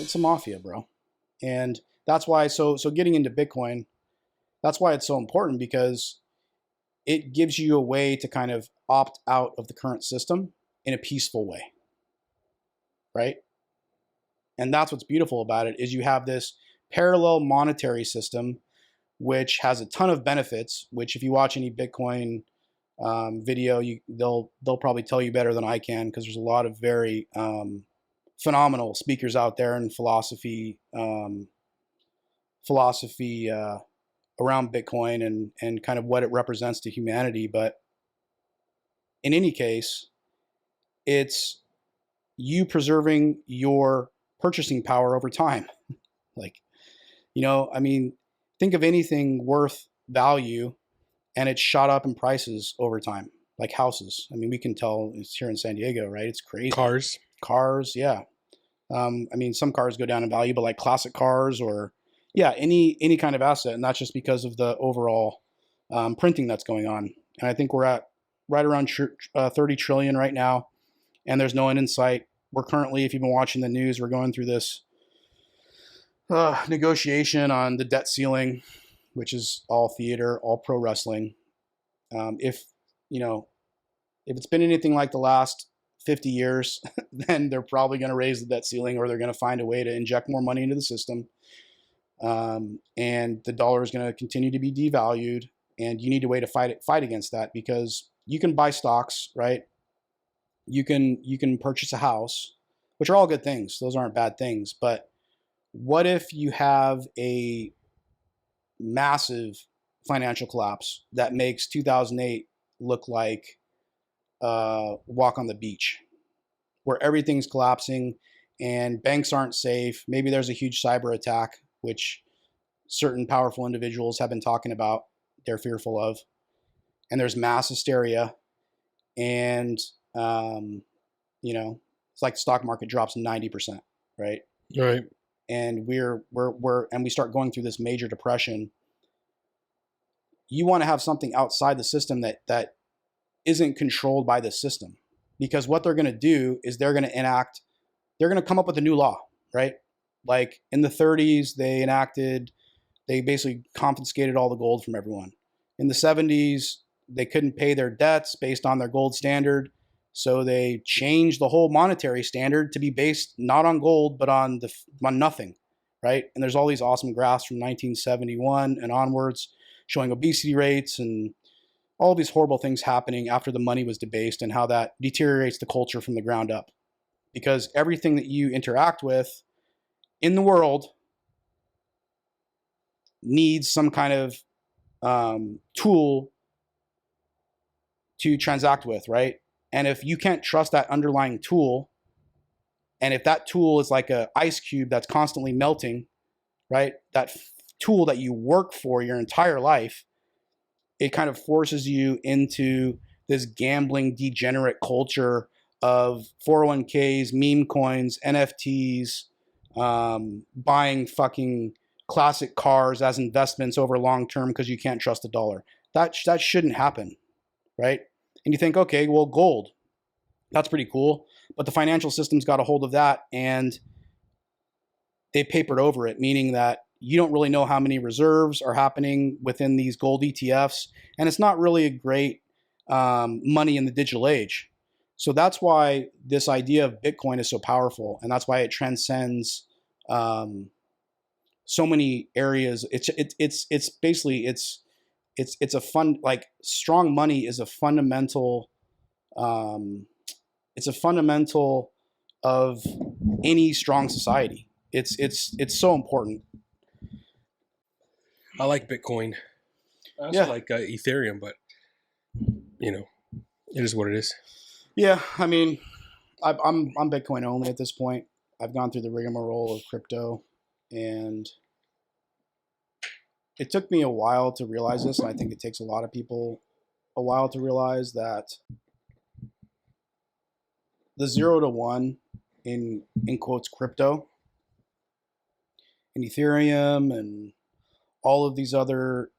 it's a mafia, bro. And that's why, so getting into Bitcoin, that's why it's so important, because it gives you a way to kind of opt out of the current system in a peaceful way, right? And that's what's beautiful about it, is you have this parallel monetary system, which has a ton of benefits, which if you watch any Bitcoin video, they'll probably tell you better than I can, because there's a lot of very phenomenal speakers out there in philosophy around Bitcoin and kind of what it represents to humanity. But in any case, it's you preserving your purchasing power over time. Like, I mean, think of anything worth value, and it's shot up in prices over time, like houses. I mean, we can tell it's here in San Diego, right? It's crazy. Cars, yeah. I mean, some cars go down in value, but like classic cars or, yeah, any kind of asset. And that's just because of the overall printing that's going on. And I think we're at right around 30 trillion right now, and there's no end in sight. We're currently, if you've been watching the news, we're going through this negotiation on the debt ceiling, which is all theater, all pro wrestling. If it's been anything like the last 50 years, then they're probably going to raise the debt ceiling, or they're going to find a way to inject more money into the system. And the dollar is going to continue to be devalued, and you need a way to fight against that, because you can buy stocks, right? You can purchase a house, which are all good things. Those aren't bad things. But what if you have a massive financial collapse that makes 2008 look like walk on the beach, where everything's collapsing and banks aren't safe? Maybe there's a huge cyber attack, which certain powerful individuals have been talking about, they're fearful of, and there's mass hysteria, and it's like the stock market drops 90%, right? Right. And we start going through this major depression. You want to have something outside the system that isn't controlled by the system, because what they're going to do is they're going to come up with a new law, right? Like in the 30s, they basically confiscated all the gold from everyone. In the 70s, they couldn't pay their debts based on their gold standard, so they changed the whole monetary standard to be based not on gold, but on nothing, right? And there's all these awesome graphs from 1971 and onwards showing obesity rates and all these horrible things happening after the money was debased, and how that deteriorates the culture from the ground up. Because everything that you interact with in the world needs some kind of tool to transact with, right? And if you can't trust that underlying tool, and if that tool is like an ice cube that's constantly melting, right? That tool that you work for your entire life, it kind of forces you into this gambling degenerate culture of 401ks, meme coins, NFTs, buying fucking classic cars as investments over long term because you can't trust the dollar. That shouldn't happen, right? And you think, okay, well, gold, that's pretty cool, but the financial system's got a hold of that, and they papered over it, meaning that you don't really know how many reserves are happening within these gold ETFs, and it's not really a great money in the digital age. So that's why this idea of Bitcoin is so powerful, and that's why it transcends so many areas. It's basically a fun, like, strong money is a fundamental. It's a fundamental of any strong society. It's so important. I like Bitcoin. I also like Ethereum, but it is what it is. Yeah, I mean, I'm Bitcoin only at this point. I've gone through the rigmarole of crypto, and it took me a while to realize this, and I think it takes a lot of people a while to realize that the 0 to 1 in quotes crypto and Ethereum and all of these other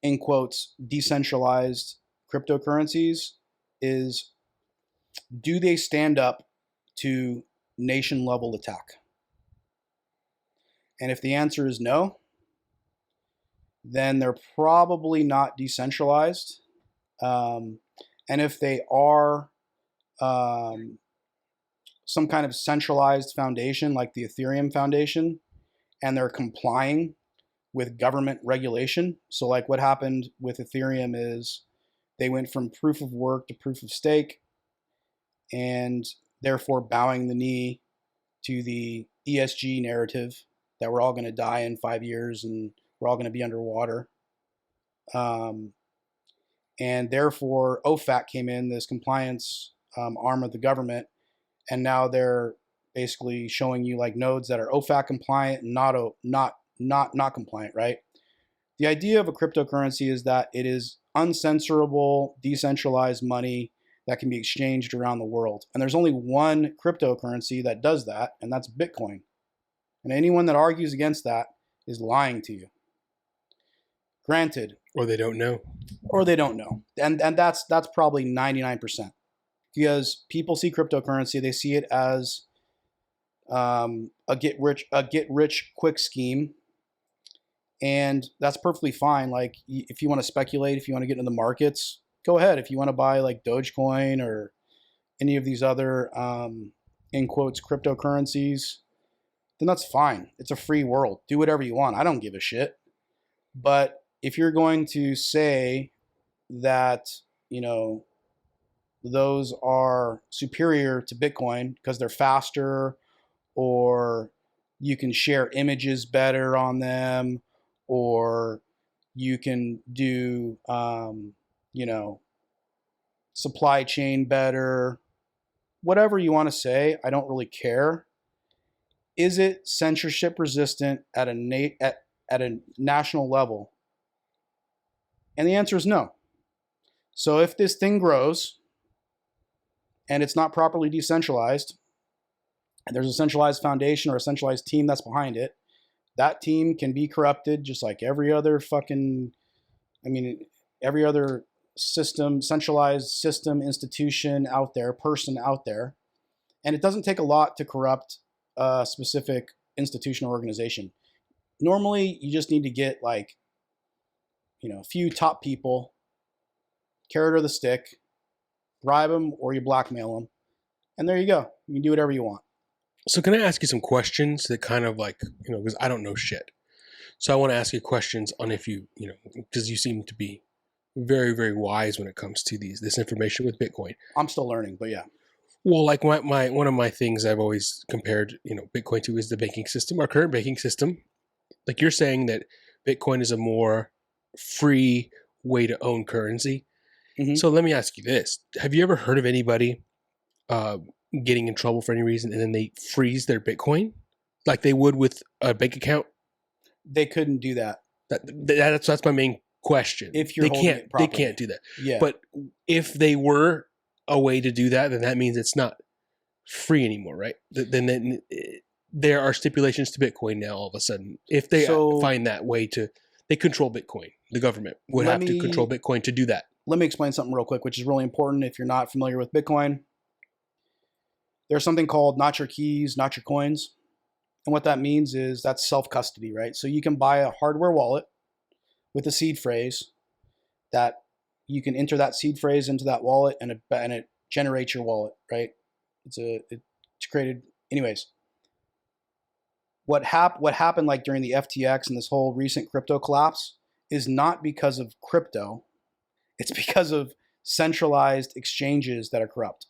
in quotes decentralized cryptocurrencies is, do they stand up to nation level attack? And if the answer is no, then they're probably not decentralized. And if they are some kind of centralized foundation like the Ethereum Foundation, and they're complying with government regulation. So like what happened with Ethereum is they went from proof of work to proof of stake, and therefore bowing the knee to the ESG narrative that we're all going to die in 5 years and we're all going to be underwater. And therefore OFAC came in, this compliance arm of the government, and now they're basically showing you like nodes that are OFAC compliant and not compliant, right? The idea of a cryptocurrency is that it is uncensorable, decentralized money that can be exchanged around the world. And there's only one cryptocurrency that does that, and that's Bitcoin. And anyone that argues against that is lying to you. Granted. Or they don't know. Or they don't know. And that's probably 99%. Because people see cryptocurrency, they see it as a get rich quick scheme. And that's perfectly fine. Like if you want to speculate, if you want to get into the markets, go ahead. If you want to buy like Dogecoin or any of these other, in quotes, cryptocurrencies, then that's fine. It's a free world. Do whatever you want. I don't give a shit. But if you're going to say that, you know, those are superior to Bitcoin because they're faster, or you can share images better on them, or you can do, you know, supply chain better, whatever you want to say, I don't really care. Is it censorship resistant at a national level? And the answer is no. So if this thing grows and it's not properly decentralized, and there's a centralized foundation or a centralized team that's behind it, that team can be corrupted just like every other every other system, centralized system, institution out there, person out there. And it doesn't take a lot to corrupt a specific institution or organization. Normally, you just need to get like, you know, a few top people, carrot or the stick, bribe them or you blackmail them, and there you go. You can do whatever you want. So can I ask you some questions that kind of like, you know, because I don't know shit. So I want to ask you questions on if you, you know, because you seem to be very, very wise when it comes to this information with Bitcoin. I'm still learning, but yeah. Well, like one of my things I've always compared, you know, Bitcoin to is the banking system, our current banking system. Like you're saying that Bitcoin is a more free way to own currency. Mm-hmm. So let me ask you this. Have you ever heard of anybody getting in trouble for any reason and then they freeze their Bitcoin like they would with a bank account? They couldn't do that. That's my main question. If you're they can't do that. Yeah. But if they were a way to do that, then that means it's not free anymore, right? Then there are stipulations to Bitcoin now all of a sudden. If they find that way they control Bitcoin. The government would have to control Bitcoin to do that. Let me explain something real quick, which is really important if you're not familiar with Bitcoin. There's something called not your keys, not your coins. And what that means is that's self-custody, right? So you can buy a hardware wallet with a seed phrase that you can enter that seed phrase into that wallet and it generates your wallet, right? It's created. Anyways, what happened like during the FTX and this whole recent crypto collapse is not because of crypto. It's because of centralized exchanges that are corrupt,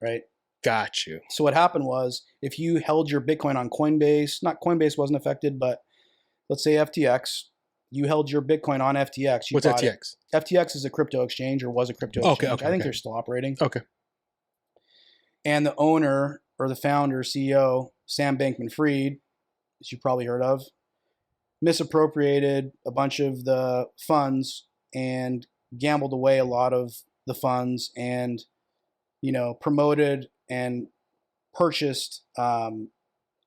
right? Got you. So what happened was if you held your Bitcoin on Coinbase, not Coinbase wasn't affected, but let's say FTX, you held your Bitcoin on FTX. What's FTX? FTX is a crypto exchange or was a crypto exchange. Okay, I think they're still operating. Okay. And the owner or the founder, CEO, Sam Bankman-Fried, as you've probably heard of, misappropriated a bunch of the funds and gambled away a lot of the funds and, you know, promoted and purchased a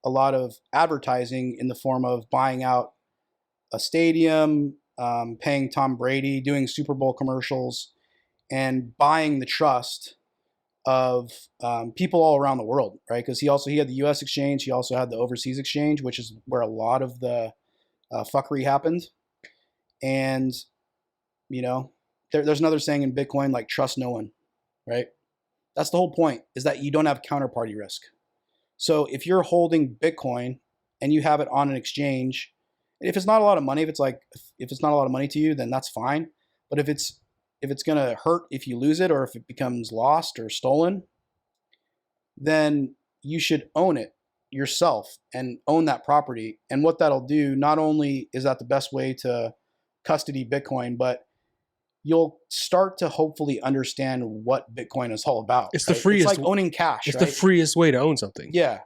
lot of advertising in the form of buying out a stadium, paying Tom Brady, doing Super Bowl commercials, and buying the trust of people all around the world, right? Because he had the U.S. exchange, he also had the overseas exchange, which is where a lot of the fuckery happened. And there's another saying in Bitcoin, like, trust no one, right? That's the whole point, is that you don't have counterparty risk. So if you're holding Bitcoin and you have it on an exchange, if it's not a lot of money, if it's not a lot of money to you, then that's fine. But if it's gonna hurt if you lose it, or if it becomes lost or stolen, then you should own it yourself and own that property. And what that'll do, not only is that the best way to custody Bitcoin, but you'll start to hopefully understand what Bitcoin is all about. It's the freest. It's like owning cash. It's right? the freest way to own something. Yeah.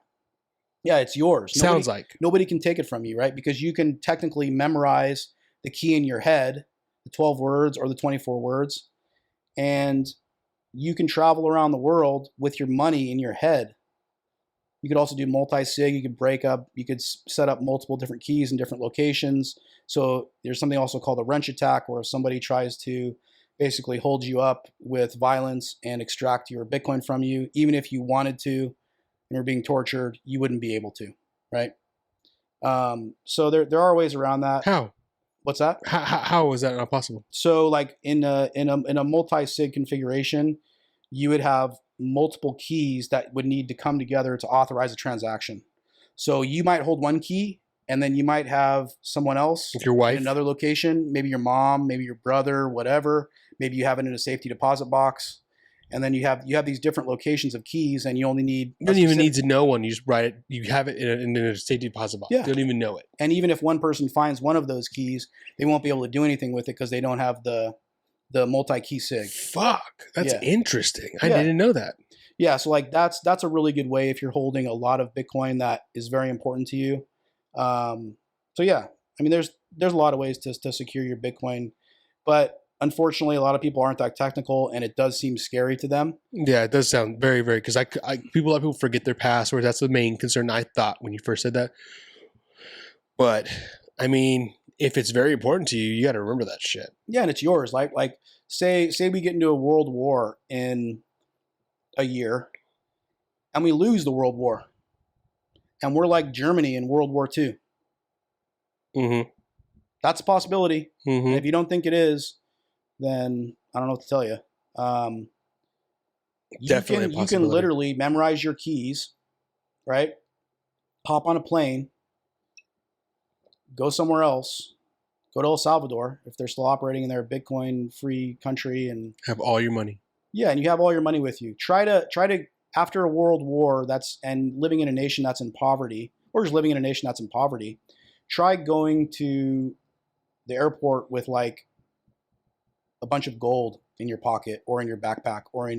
Yeah, it's yours. Sounds like. Nobody can take it from you, right? Because you can technically memorize the key in your head, the 12 words or the 24 words, and you can travel around the world with your money in your head. You could also do multi-sig. You could break up. You could set up multiple different keys in different locations. So there's something also called a wrench attack, where somebody tries to basically hold you up with violence and extract your Bitcoin from you. Even if you wanted to and you're being tortured, you wouldn't be able to, right? So there are ways around that. How? What's that? How is that not possible? So like in a multi-sig configuration, you would have multiple keys that would need to come together to authorize a transaction. So you might hold one key, and then you might have someone else, Like your wife, in another location, maybe your mom, maybe your brother, whatever. Maybe you have it in a safety deposit box, and then you have these different locations of keys, and you only need. You don't even need to know one. You just write it. You have it in a safety deposit box. Yeah. You don't even know it. And even if one person finds one of those keys, they won't be able to do anything with it because they don't have the multi-key sig. Fuck, that's Yeah. interesting. I Yeah. didn't know that. Yeah, so like that's a really good way if you're holding a lot of Bitcoin that is very important to you. So yeah, I mean, there's a lot of ways to secure your Bitcoin, but unfortunately, a lot of people aren't that technical, and it does seem scary to them. Yeah, it does sound very, very, because a lot of people forget their passwords. That's the main concern I thought when you first said that. But I mean, if it's very important to you, you got to remember that shit. Yeah, and it's yours. Like say we get into a world war in a year, and we lose the world war, and we're like Germany in World War II. Mm-hmm. That's a possibility. Mm-hmm. And if you don't think it is, then I don't know what to tell you. Definitely a you can possibility. literally memorize your keys, right? Hop on a plane, go somewhere else, go to El Salvador if they're still operating in their Bitcoin-free country, and Have all your money. yeah, and you have all your money with you. Try to after a world war and living in a nation that's in poverty, or just living in a nation that's in poverty, try going to the airport with like a bunch of gold in your pocket or in your backpack, or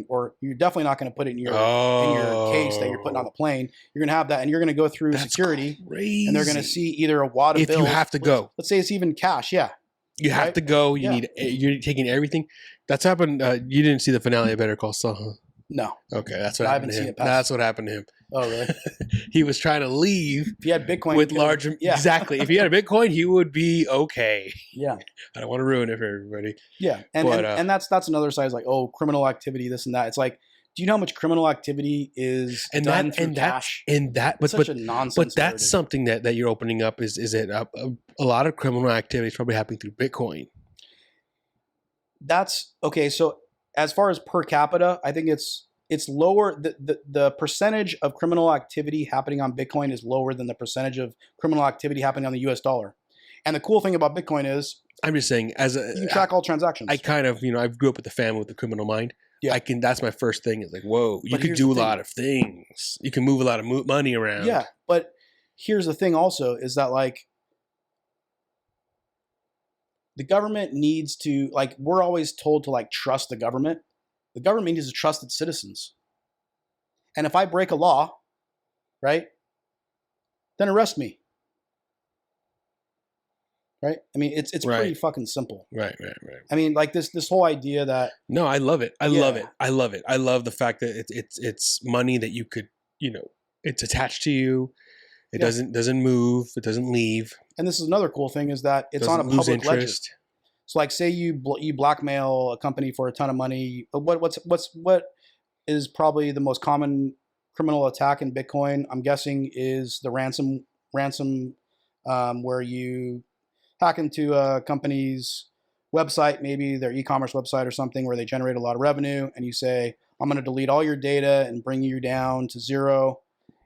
you're definitely not going to put it in your case that you're putting on the plane. You're going to have that, and you're going to go through security, crazy. and they're going to see either a wad of If bills. you have to go. Let's say it's even cash. Yeah. You have Right? to go. Yeah. You're taking everything. That's happened. You didn't see the finale of Better Call Saul, huh? No. Okay, that's what I happened haven't to seen him. it past. That's what happened to him. Oh, really? He was trying to leave If you had Bitcoin with you could've- large. Yeah. Exactly. If he had a Bitcoin, he would be okay. Yeah. I don't want to ruin it for everybody. Yeah. And But, and that's another side, is like, oh, criminal activity, this and that. It's like, do you know how much criminal activity is done through cash? But Such a nonsense. But that's narrative. something that you're opening up. Is it a lot of criminal activity is probably happening through Bitcoin? That's okay. So as far as per capita, I think it's lower. The percentage of criminal activity happening on Bitcoin is lower than the percentage of criminal activity happening on the US dollar. And the cool thing about Bitcoin is I'm just saying, you track all transactions. I kind of, I grew up with a family with a criminal mind. Yeah. That's my first thing. Is like, whoa, you But can here's do a the thing. lot of things. You can move a lot of money around. Yeah, but here's the thing also, is that like the government needs to, like, we're always told to like trust the government. The government needs to trust its citizens. And if I break a law, right, then arrest me. Right? I mean, it's Right. pretty fucking simple. Right. I mean, like this whole idea that No, I love it. I Yeah. love it. I love it. I love the fact that it's money that you could, it's attached to you. It Yeah. doesn't move. It doesn't leave. and this is another cool thing, is that it's on a Doesn't lose public ledger. interest. So like, say you blackmail a company for a ton of money. What is probably the most common criminal attack in Bitcoin. I'm guessing is the ransom, where you hack into a company's website, maybe their e-commerce website or something, where they generate a lot of revenue, and you say, I'm going to delete all your data and bring you down to zero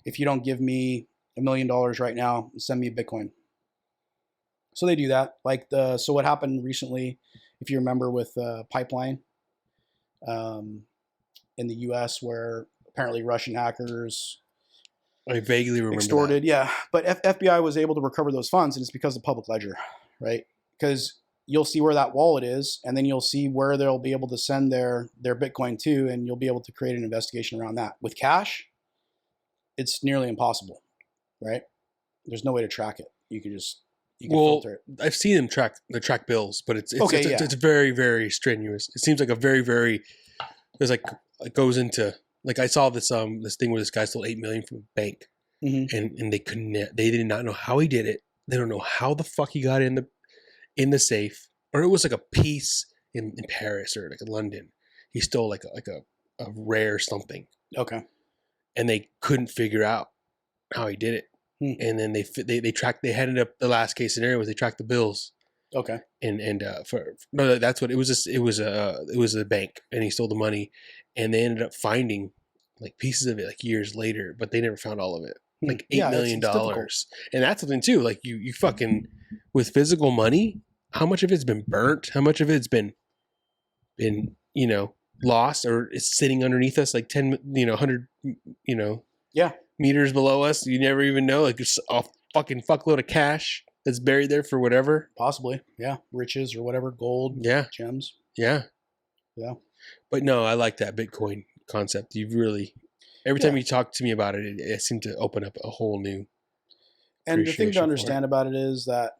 if you don't give me $1 million right now and send me a Bitcoin. So they do that. So what happened recently, if you remember, with Pipeline in the U.S., where apparently Russian hackers I vaguely remember extorted. that. Yeah, but FBI was able to recover those funds, and it's because of public ledger, right? Because you'll see where that wallet is, and then you'll see where they'll be able to send their Bitcoin to, and you'll be able to create an investigation around that. With cash, it's nearly impossible, right? There's no way to track it. You can filter it. I've seen them track bills, but it's very, very strenuous. It seems like a very, very, there's like, it goes into, like I saw this thing where this guy stole $8 million from a bank, and they did not know how he did it. They don't know how the fuck he got in the safe, or it was like a piece in Paris or like in London. He stole like a rare something. Okay. And they couldn't figure out how he did it. And then they handed up the last case scenario was they tracked the bills. Okay. That's what it was. It was a bank, and he stole the money, and they ended up finding like pieces of it like years later, but they never found all of it. Like $8 million. And that's something too. Like you fucking, with physical money, how much of it's been burnt? How much of it's been lost, or it's sitting underneath us like 100 meters below us? You never even know. Like it's a fucking fuckload of cash that's buried there for whatever. Possibly. Yeah. Riches or whatever. Gold. Yeah. Gems. Yeah. Yeah. But no, I like that Bitcoin concept. You've really, every time you talk to me about it, it seemed to open up a whole new. And the thing to understand about it is that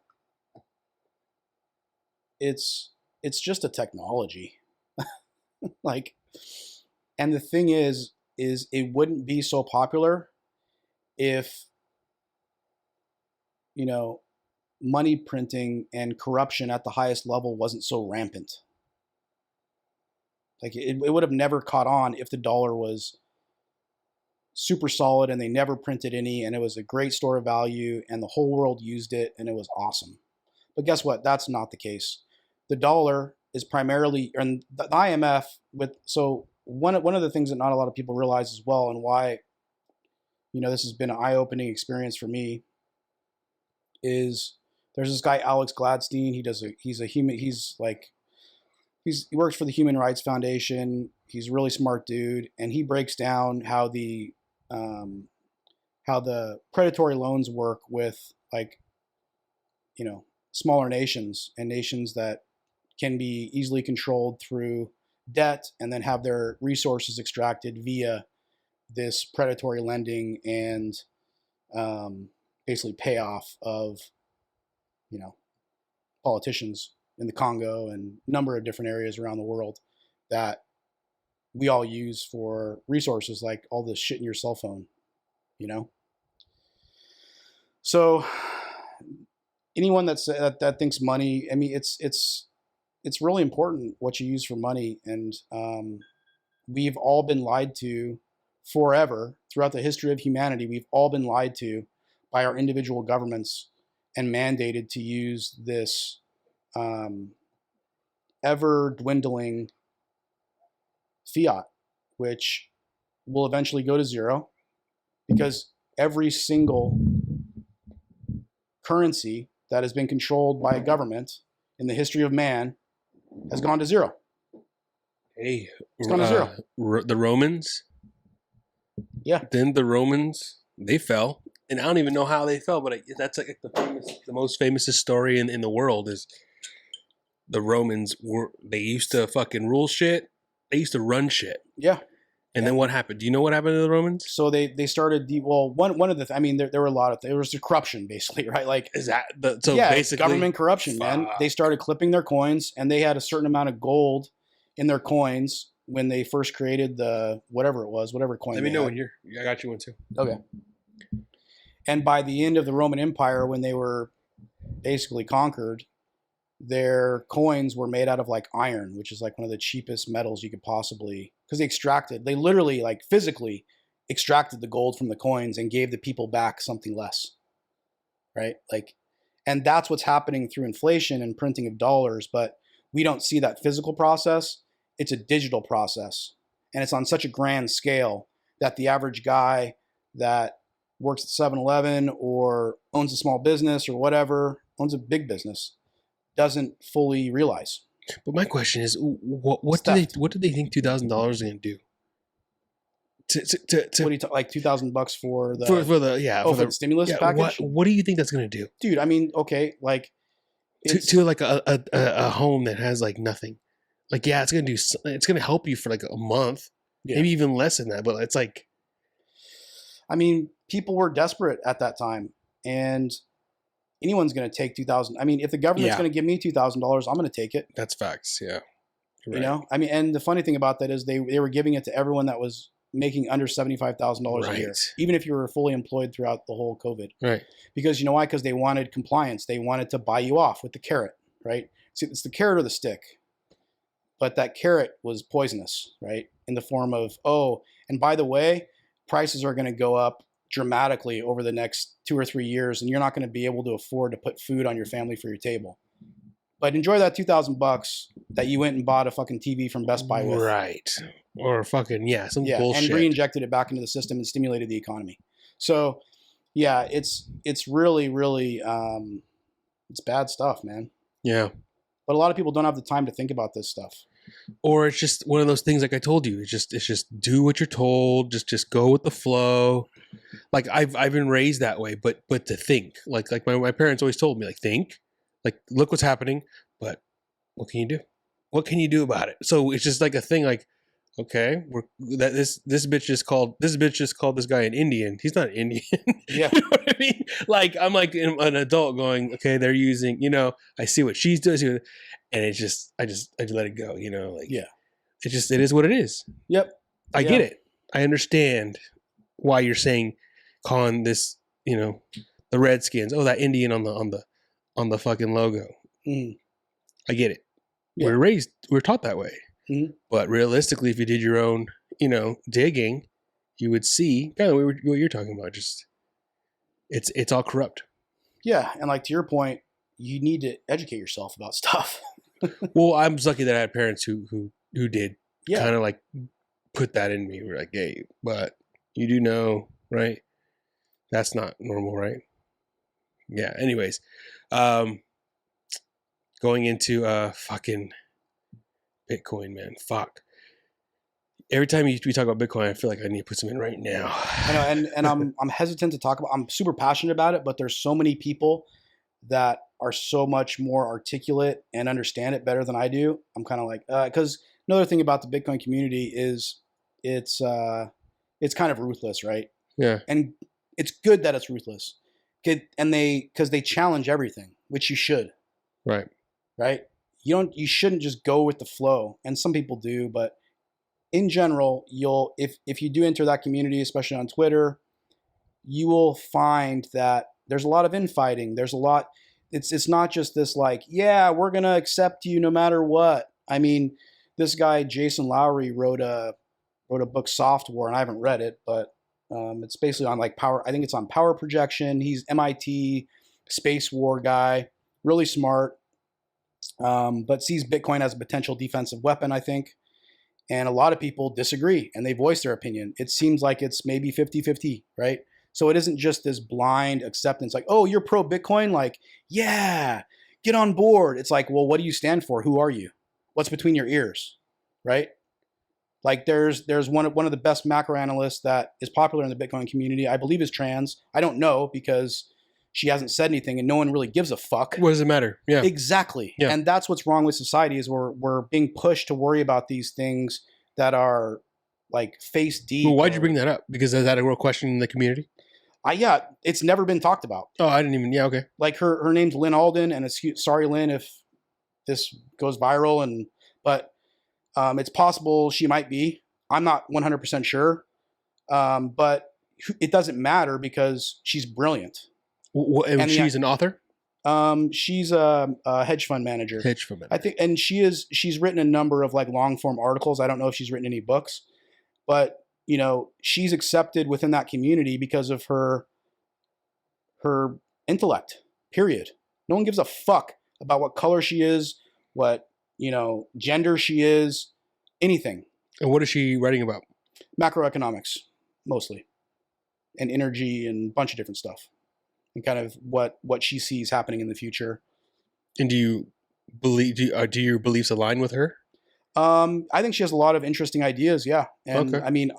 it's just a technology. Like, and the thing is it wouldn't be so popular if, money printing and corruption at the highest level wasn't so rampant. Like it would have never caught on if the dollar was super solid and they never printed any, and it was a great store of value and the whole world used it and it was awesome. But guess what? That's not the case. The dollar is primarily, and the IMF one of the things that not a lot of people realize as well, and why, this has been an eye-opening experience for me, is there's this guy, Alex Gladstein. He works for the Human Rights Foundation. He's a really smart dude, and he breaks down how the predatory loans work with smaller nations and nations that can be easily controlled through debt and then have their resources extracted via this predatory lending and basically payoff of politicians in the Congo and a number of different areas around the world that we all use for resources, like all this shit in your cell phone, So anyone that thinks money, I mean, it's really important what you use for money, and we've all been lied to forever throughout the history of humanity. We've all been lied to by our individual governments and mandated to use this ever dwindling fiat, which will eventually go to zero, because every single currency that has been controlled by a government in the history of man has gone to zero. Hey, it's gone to zero. The Romans. Yeah. Then the Romans, they fell. And I don't even know how they fell, but that's like the most famous story in the world is the Romans they used to fucking rule shit. They used to run shit. Yeah. And then what happened? Do you know what happened to the Romans? So they started one of the there were a lot of, there was the corruption basically, right? Like, is that basically government corruption, man. They started clipping their coins, and they had a certain amount of gold in their coins when they first created whatever coin. Let me know when I got you one too. Okay. And by the end of the Roman Empire, when they were basically conquered, their coins were made out of like iron, which is like one of the cheapest metals you could possibly because they literally like physically extracted the gold from the coins and gave the people back something less, right? Like, and that's what's happening through inflation and printing of dollars, but we don't see that physical process. It's a digital process, and it's on such a grand scale that the average guy that works at 7-Eleven or owns a small business or whatever, owns a big business, doesn't fully realize. But my question is, what do they think $2,000 is going to do? What do you talk, like $2,000 for the for the stimulus package? What do you think that's going to do, dude? I mean, okay, like to like a home that has like nothing. Like, yeah, it's gonna help you for like a month, maybe even less than that. But it's like, I mean, people were desperate at that time, and anyone's going to take $2,000. I mean, if the government's going to give me $2,000, I'm going to take it. That's facts. Yeah, right. You know, I mean, and the funny thing about that is they were giving it to everyone that was making under $75,000 a year, even if you were fully employed throughout the whole COVID. Right. Because you know why? Because they wanted compliance. They wanted to buy you off with the carrot, right? See, it's the carrot or the stick. But that carrot was poisonous, right? In the form of, oh, and by the way, prices are going to go up dramatically over the next 2 or 3 years, and you're not going to be able to afford to put food on your family for your table. But enjoy that $2,000 that you went and bought a fucking TV from Best Buy with. Right. Or fucking, some bullshit. And re-injected it back into the system and stimulated the economy. So, yeah, it's really, really, it's bad stuff, man. Yeah. But a lot of people don't have the time to think about this stuff. Or it's just one of those things, like I told you, it's just do what you're told, just go with the flow. Like I've been raised that way, but to think, like my parents always told me, like, think, like, look what's happening, but what can you do? What can you do about it? So it's just like a thing, like, okay, this bitch just called this guy an Indian. He's not Indian. Yeah. You know what I mean? Like, I'm like an adult going, okay, they're using, I see what she's doing, and it's just, I just let it go, like, yeah, it is what it is. Yep. I get it. I understand why you're saying, calling this, the Redskins, oh, that Indian on the fucking logo. Mm. I get it. Yeah. We're taught that way. Mm-hmm. But realistically, if you did your own, digging, you would see kind of what you're talking about. Just it's all corrupt. Yeah, and like to your point, you need to educate yourself about stuff. Well, I'm lucky that I had parents who did kind of like put that in me. We're like, hey, but you do know, right? That's not normal, right? Yeah. Anyways, going into fucking Bitcoin, man. Fuck. Every time we talk about Bitcoin, I feel like I need to put some in right now. I know, and I'm hesitant to talk about. I'm super passionate about it, but there's so many people that are so much more articulate and understand it better than I do. I'm kind of like, because another thing about the Bitcoin community is it's kind of ruthless, right? Yeah. And it's good that it's ruthless, and because they challenge everything, which you should. Right. Right. You shouldn't just go with the flow, and some people do, but in general, if you do enter that community, especially on Twitter, you will find that there's a lot of infighting. There's a lot. It's not just this like, yeah, we're gonna accept you no matter what. I mean, this guy Jason Lowry wrote a book, Soft War, and I haven't read it, but it's basically on like power. I think it's on power projection. He's MIT space war guy, really smart, but sees Bitcoin as a potential defensive weapon, I think. And a lot of people disagree, and they voice their opinion. It seems like it's maybe 50-50, right? So it isn't just this blind acceptance, like, oh, you're pro Bitcoin, like, yeah, get on board. It's like, well, what do you stand for? Who are you? What's between your ears, right? Like there's one of the best macro analysts that is popular in the Bitcoin community. I believe is trans. I don't know because she hasn't said anything, and no one really gives a fuck. What does it matter? Yeah, exactly. Yeah. And that's what's wrong with society is we're being pushed to worry about these things that are like face deep. Well, why'd you bring that up? Because is that a real question in the community? Yeah, it's never been talked about. Oh, I didn't even. Yeah, okay. Like her name's Lynn Alden, and sorry, Lynn, if this goes viral, but it's possible she might be. I'm not 100% sure, but it doesn't matter because she's brilliant. And she's an author? She's a hedge fund manager. Hedge fund manager. I think, and she's written a number of like long form articles. I don't know if she's written any books, but you know, she's accepted within that community because of her intellect. Period. No one gives a fuck about what color she is, what, you know, gender she is, anything. And what is she writing about? Macroeconomics, mostly, and energy and a bunch of different stuff, and kind of what she sees happening in the future. And do your beliefs align with her? I think she has a lot of interesting ideas. Yeah, and Okay. I mean,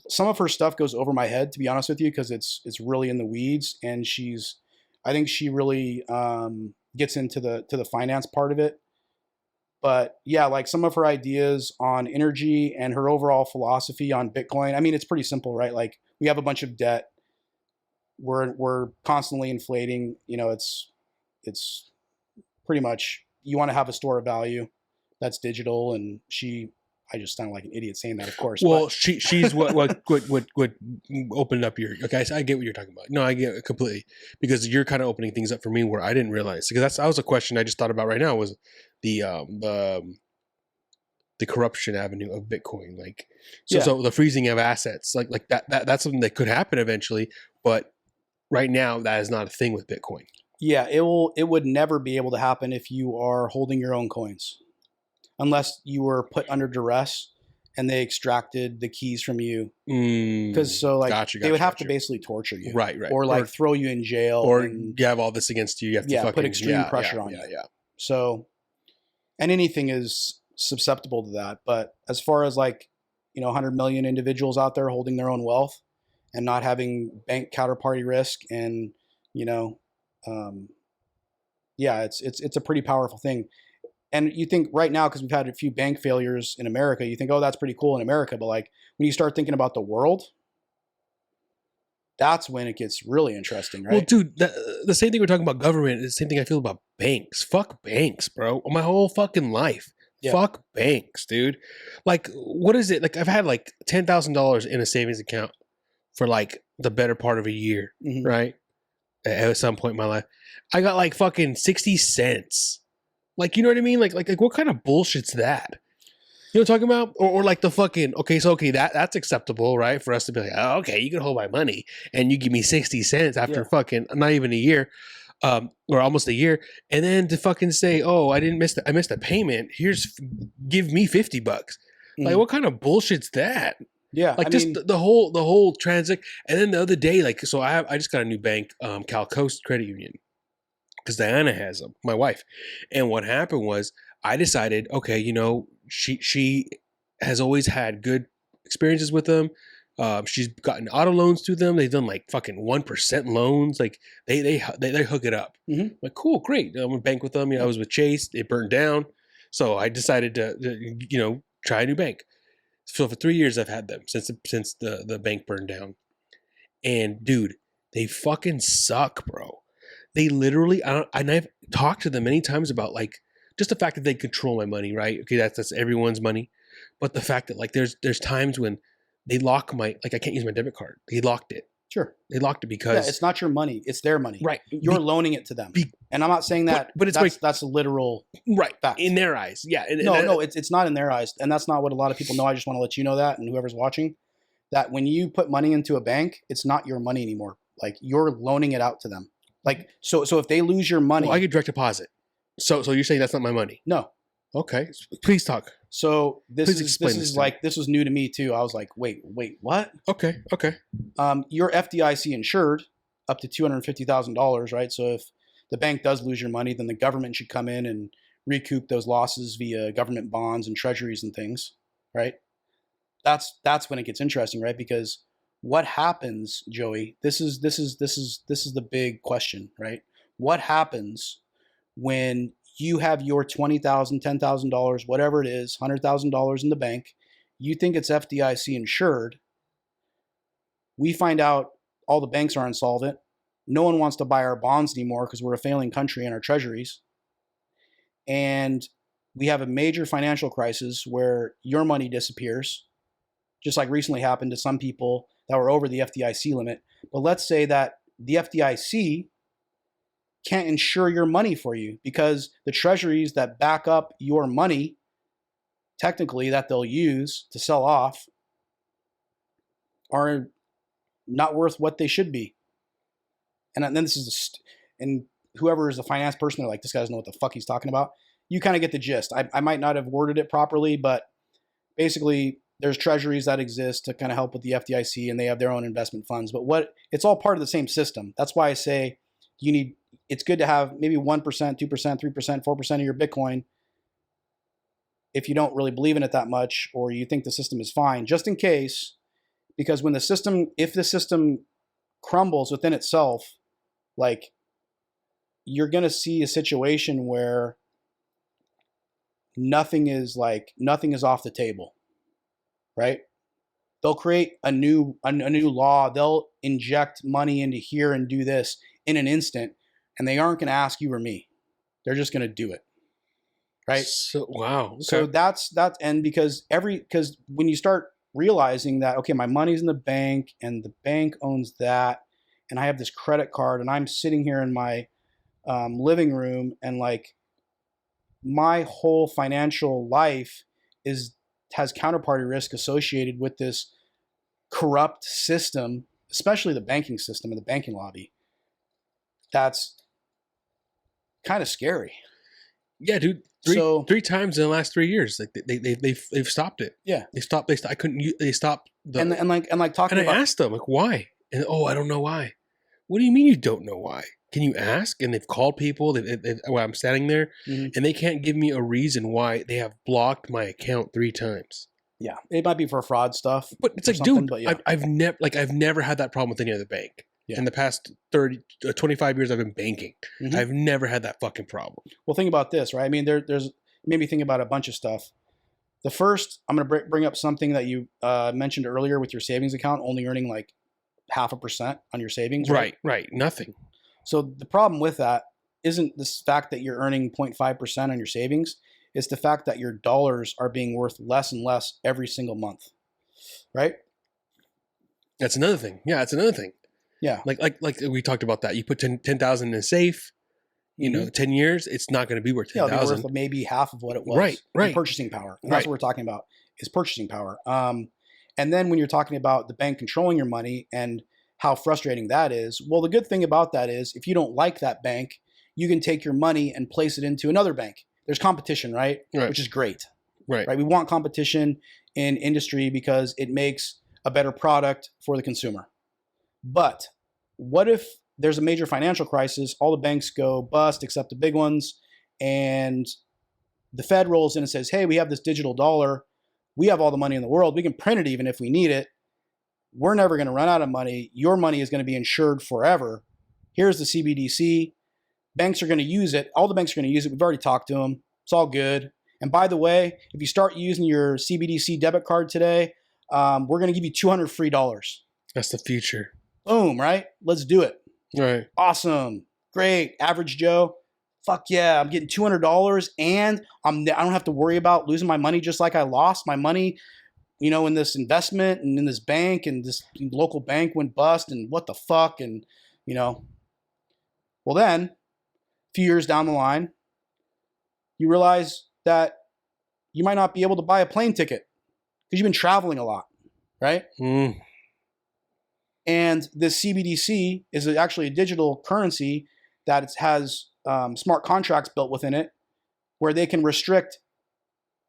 some of her stuff goes over my head, to be honest with you, because it's really in the weeds, and I think she really gets into the finance part of it. But yeah, like some of her ideas on energy and her overall philosophy on Bitcoin. I mean, it's pretty simple, right? Like we have a bunch of debt. We're constantly inflating. You know, it's pretty much you want to have a store of value that's digital, and I just sound like an idiot saying that, of course. Well, but she's what opened up your. Okay, I get what you're talking about. No, I get it completely, because you're kind of opening things up for me where I didn't realize, because that was a question I just thought about right now, was the corruption avenue of Bitcoin, like so the freezing of assets, like that's something that could happen eventually, but right now that is not a thing with Bitcoin. Yeah, it would never be able to happen if you are holding your own coins, unless you were put under duress and they extracted the keys from you. Because they would have to basically torture you, right, or throw you in jail, or you have all this against you. You have to fucking put extreme pressure on you. Yeah. So, and anything is susceptible to that. But as far as like, you know, 100 million individuals out there holding their own wealth and not having bank counterparty risk, and you know, it's a pretty powerful thing. And you think right now, because we've had a few bank failures in America, you think, oh, that's pretty cool in America. But like when you start thinking about the world, that's when it gets really interesting, right? Well, dude, the same thing we're talking about government is the same thing I feel about banks. Fuck banks, bro. My whole fucking life. Yeah. Fuck banks, dude. Like, what is it? Like, I've had like $10,000 in a savings account for like the better part of a year, right? At some point in my life, I got like fucking 60 cents. Like, you know what I mean? Like what kind of bullshit's that? You know what I'm talking about? Or like the fucking, that's acceptable, right? For us to be like, oh, okay, you can hold my money and you give me 60 cents after fucking not even a year, or almost a year. And then to fucking say, oh, I missed a payment. Give me $50. Like, what kind of bullshit's that? Yeah. Like, the whole transact. And then the other day, like, so I just got a new bank, Cal Coast Credit Union, because Diana has them, my wife. And what happened was I decided, okay, you know, she has always had good experiences with them. She's gotten auto loans to them. They've done like fucking 1% loans. Like they hook it up. Like, cool, great. I'm gonna bank with them. You know, I was with Chase. It burned down. So I decided to you know, try a new bank. So for 3 years I've had them since the bank burned down. And dude, they fucking suck, bro. They literally, and I've talked to them many times about like just the fact that they control my money, right? Okay, that's everyone's money, but the fact that like there's times when they lock I can't use my debit card. They locked it. Sure, they locked it because it's not your money; it's their money. Right, you're loaning it to them, and I'm not saying that, but that's literal, right? Fact. In their eyes, yeah. No, it's not in their eyes, and that's not what a lot of people know. I just want to let you know that, and whoever's watching, that when you put money into a bank, it's not your money anymore. Like, you're loaning it out to them. Like, so if they lose your money, I get direct deposit. So you're saying that's not my money? No. Okay, please talk. So this was new to me too. I was like, wait, what? Okay. You're FDIC insured up to $250,000, right? So if the bank does lose your money, then the government should come in and recoup those losses via government bonds and treasuries and things, right? That's when it gets interesting, right? Because what happens, Joey? This is the big question, right? What happens when you have your $20,000, $10,000, whatever it is, $100,000 in the bank? You think it's FDIC insured. We find out all the banks are insolvent. No one wants to buy our bonds anymore because we're a failing country in our treasuries. And we have a major financial crisis where your money disappears, just like recently happened to some people that were over the FDIC limit. But let's say that the FDIC can't insure your money for you, because the treasuries that back up your money, technically, that they'll use to sell off, are not worth what they should be. And then this is, and whoever is a finance person, they're like, this guy doesn't know what the fuck he's talking about. You kind of get the gist. I might not have worded it properly, but basically there's treasuries that exist to kind of help with the FDIC, and they have their own investment funds. But it's all part of the same system. That's why I say it's good to have maybe 1%, 2%, 3%, 4% of your Bitcoin if you don't really believe in it that much, or you think the system is fine, just in case. Because if the system crumbles within itself, like, you're going to see a situation where nothing is off the table, right? They'll create a new law. They'll inject money into here and do this in an instant, and they aren't going to ask you or me. They're just going to do it, right? So, wow. Okay. So that's and because when you start realizing that, okay, my money's in the bank and the bank owns that, and I have this credit card, and I'm sitting here in my living room, and like, my whole financial life has counterparty risk associated with this corrupt system, especially the banking system and the banking lobby. That's kind of scary. Yeah, dude. Three times in the last 3 years, like they've stopped it. Yeah, they stopped. I couldn't. They stopped. And talking. And I asked them, like, why? And I don't know why. What do you mean you don't know why? Can you ask? And they've called people. While I'm standing there, and they can't give me a reason why they have blocked my account 3 times. Yeah, it might be for fraud stuff. But it's like, dude, yeah. I've never had that problem with any other bank. Yeah. In the past 25 years I've been banking. I've never had that fucking problem. Well, think about this, right? I mean, there's made me think about a bunch of stuff. The first, I'm going to bring up something that you mentioned earlier with your savings account only earning like 0.5% on your savings. Right. Nothing. So the problem with that isn't this fact that you're earning 0.5% on your savings. It's the fact that your dollars are being worth less and less every single month, right? That's another thing. Yeah, that's another thing. Yeah, like we talked about that. You put 10,000 in a safe, 10 years, it's not going to be worth 10,000. It'll be worth maybe half of what it was. Right. Purchasing power. And that's what we're talking about, is purchasing power. And then when you're talking about the bank controlling your money and how frustrating that is, well, the good thing about that is if you don't like that bank, you can take your money and place it into another bank. There's competition, right? Which is great. Right. We want competition in industry because it makes a better product for the consumer. But what if there's a major financial crisis, all the banks go bust except the big ones, and the Fed rolls in and says, hey, we have this digital dollar. We have all the money in the world. We can print it even if we need it. We're never going to run out of money. Your money is going to be insured forever. Here's the CBDC. Banks are going to use it. All the banks are going to use it. We've already talked to them. It's all good. And by the way, if you start using your CBDC debit card today, we're going to give you $200 free. That's the future. Boom, right? Let's do it. Right. Awesome. Great. Average Joe. Fuck yeah. I'm getting $200 and I don't have to worry about losing my money just like I lost my money, in this investment and in this bank, and this local bank went bust, and what the fuck. And, well, then a few years down the line, you realize that you might not be able to buy a plane ticket because you've been traveling a lot, right? And this CBDC is actually a digital currency that has smart contracts built within it where they can restrict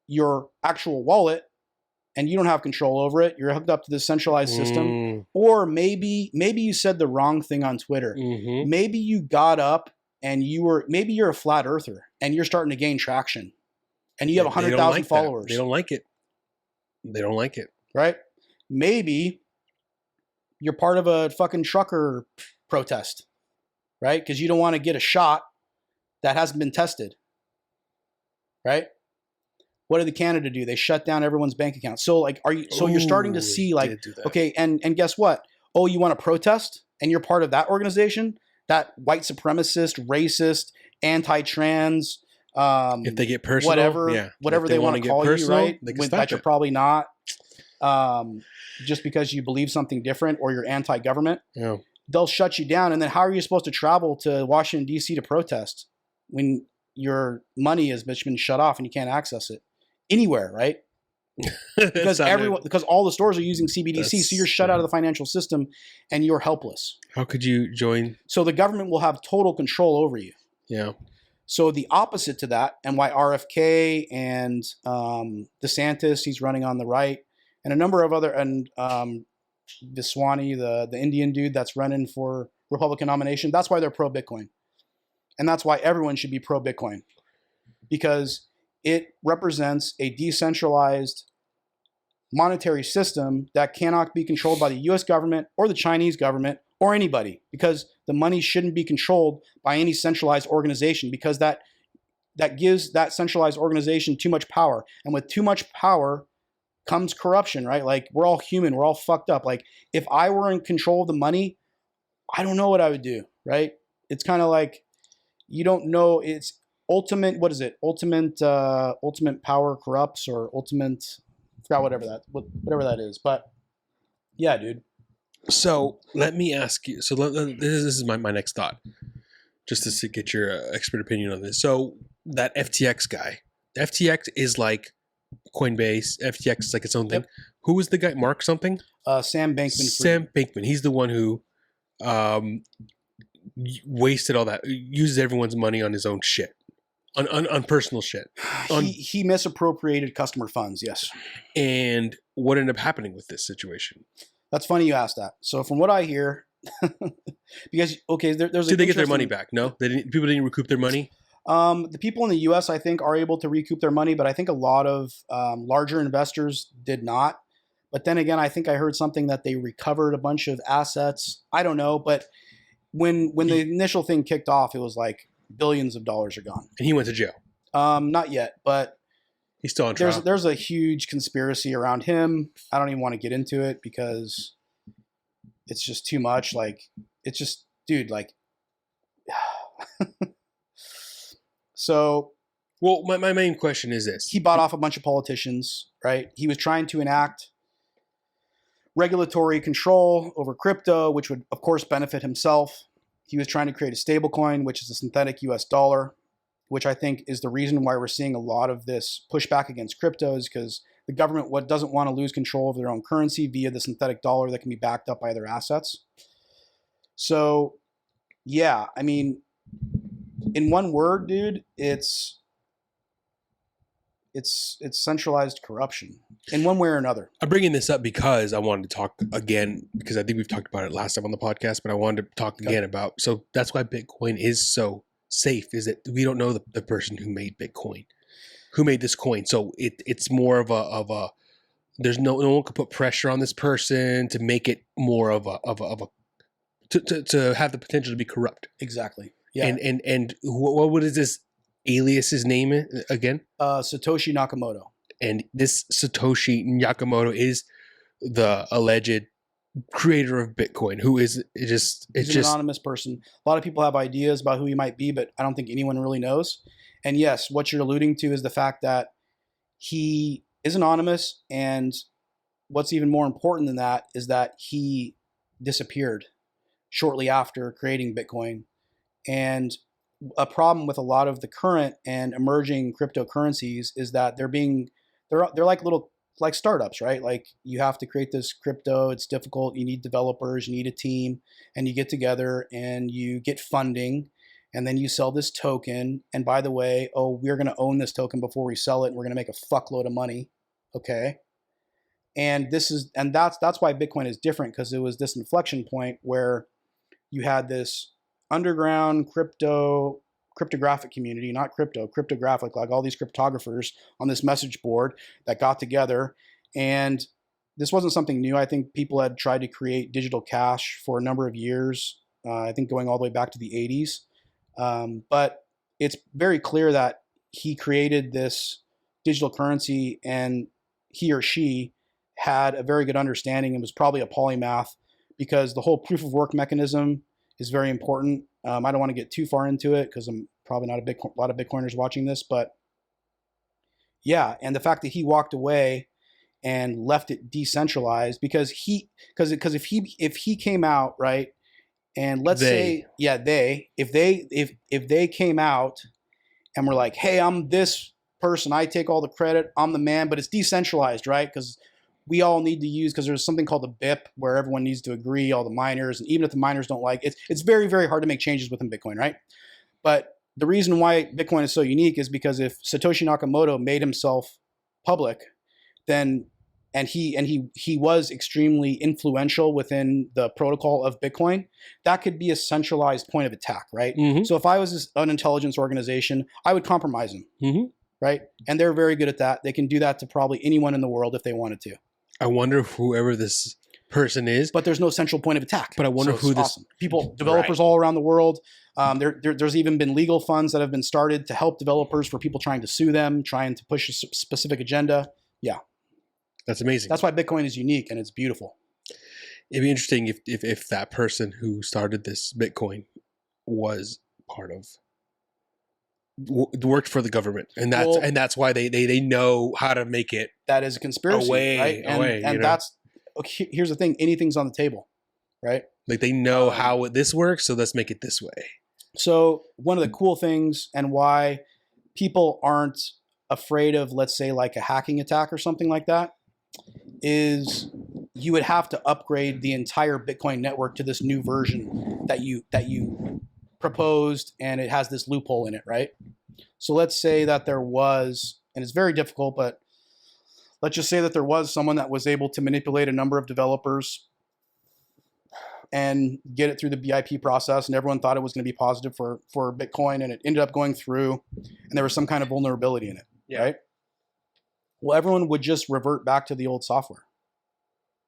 your actual wallet and you don't have control over it. You're hooked up to this centralized system. Or maybe you said the wrong thing on Twitter. Maybe you got up and maybe you're a flat earther and you're starting to gain traction and you have 100,000 followers. They don't like it. Right? Maybe you're part of a fucking trucker protest, right? Because you don't want to get a shot that hasn't been tested, right? What did Canada do? They shut down everyone's bank account. So you're starting to see okay, and guess what? Oh, you want to protest and you're part of that organization, that white supremacist, racist, anti-trans, if they get personal, whatever they want to call personal, you, right? That you're probably not. Just because you believe something different or you're anti-government. Yeah. they'll shut you down. And then how are you supposed to travel to Washington, D.C. to protest when your money has been shut off and you can't access it anywhere, right? Because all the stores are using CBDC, so you're shut out of the financial system and you're helpless. How could you join? So the government will have total control over you. Yeah. So the opposite to that, and why RFK and DeSantis, he's running on the right, and a number of other, and Viswani, the Indian dude that's running for Republican nomination, that's why they're pro-Bitcoin. And that's why everyone should be pro-Bitcoin. Because it represents a decentralized monetary system that cannot be controlled by the US government or the Chinese government or anybody, because the money shouldn't be controlled by any centralized organization, because that gives that centralized organization too much power. And with too much power comes corruption, right? Like, we're all human, we're all fucked up. Like, if I were in control of the money, I don't know what I would do, right? It's kind of like, you don't know, it's ultimate, what is it? Ultimate power corrupts, or ultimate, I forgot whatever that is. But yeah, dude. So let me ask you. So this is my next thought, just to get your expert opinion on this. So that FTX guy, FTX is like Coinbase. FTX is like its own thing. Yep. Who is the guy? Mark something? Sam Bankman-Fried. Sam Bankman. He's the one who wasted all that, uses everyone's money on his own shit, on personal shit. He misappropriated customer funds, yes. And what ended up happening with this situation? That's funny you asked that. So from what I hear, because, okay, there's Did they get their money back? No? People didn't recoup their money? The people in the U.S., I think, are able to recoup their money, but I think a lot of larger investors did not. But then again, I think I heard something that they recovered a bunch of assets. I don't know, but when the initial thing kicked off, it was like billions of dollars are gone. And he went to jail? Not yet, but he's still on trial. There's a huge conspiracy around him. I don't even want to get into it because it's just too much. Like, it's just, dude, like, so. Well, my main question is this. He bought off a bunch of politicians, right? He was trying to enact regulatory control over crypto, which would, of course, benefit himself. He was trying to create a stable coin, which is a synthetic US dollar, which I think is the reason why we're seeing a lot of this pushback against cryptos, because the government doesn't want to lose control of their own currency via the synthetic dollar that can be backed up by their assets. So, yeah, I mean, in one word, dude, it's centralized corruption in one way or another. I'm bringing this up because I wanted to talk again, because I think we've talked about it last time on the podcast, but I wanted to talk again about, so that's why Bitcoin is so safe, is that we don't know the person who made Bitcoin, who made this coin. So it's more of a there's no one could put pressure on this person to make it more of a to have the potential to be corrupt. Exactly. Yeah. And what is this alias's name again? Satoshi Nakamoto. And this Satoshi Nakamoto is the alleged creator of Bitcoin, who is he's an anonymous person. A lot of people have ideas about who he might be, but I don't think anyone really knows. And yes, what you're alluding to is the fact that he is anonymous, and what's even more important than that is that he disappeared shortly after creating Bitcoin. And a problem with a lot of the current and emerging cryptocurrencies is that they're like little, like startups, right? Like, you have to create this crypto. It's difficult. You need developers, you need a team, and you get together and you get funding, and then you sell this token. And by the way, we're going to own this token before we sell it, and we're going to make a fuckload of money. Okay. And that's why Bitcoin is different, because it was this inflection point where you had this underground cryptographic community, not cryptographic, like all these cryptographers on this message board that got together. And this wasn't something new. I think people had tried to create digital cash for a number of years, I think going all the way back to the 80s. But it's very clear that he created this digital currency, and he or she had a very good understanding and was probably a polymath, because the whole proof of work mechanism is very important. I don't want to get too far into it because I'm probably not a lot of Bitcoiners watching this, but yeah. And the fact that he walked away and left it decentralized, because if he came out, right, And let's say, if they came out and were like, hey, I'm this person, I take all the credit, I'm the man, but it's decentralized, right? Because we all need to use, because there's something called the BIP where everyone needs to agree, all the miners, and even if the miners don't like it, it's very, very hard to make changes within Bitcoin, right? But the reason why Bitcoin is so unique is because if Satoshi Nakamoto made himself public, then and he was extremely influential within the protocol of Bitcoin, that could be a centralized point of attack, right? Mm-hmm. So if I was an intelligence organization, I would compromise him, Mm-hmm. right? And they're very good at that. They can do that to probably anyone in the world if they wanted to. I wonder if whoever this person is. But there's no central point of attack. But I wonder who this awesome. People, developers all around the world. There's even been legal funds that have been started to help developers for people trying to sue them, trying to push a specific agenda. Yeah. That's amazing. That's why Bitcoin is unique and it's beautiful. It'd be interesting if that person who started this Bitcoin was part of worked for the government, and that's why they know how to make it. That is a conspiracy, right? And that's here's the thing: anything's on the table, right? Like they know how this works, so let's make it this way. So one of the cool things, and why people aren't afraid of, let's say, like a hacking attack or something like that, is you would have to upgrade the entire Bitcoin network to this new version that you proposed, and it has this loophole in it, right? So let's say that there was, and it's very difficult, but let's just say that there was someone that was able to manipulate a number of developers and get it through the BIP process, and everyone thought it was going to be positive for Bitcoin, and it ended up going through, and there was some kind of vulnerability in it, right? Well, everyone would just revert back to the old software,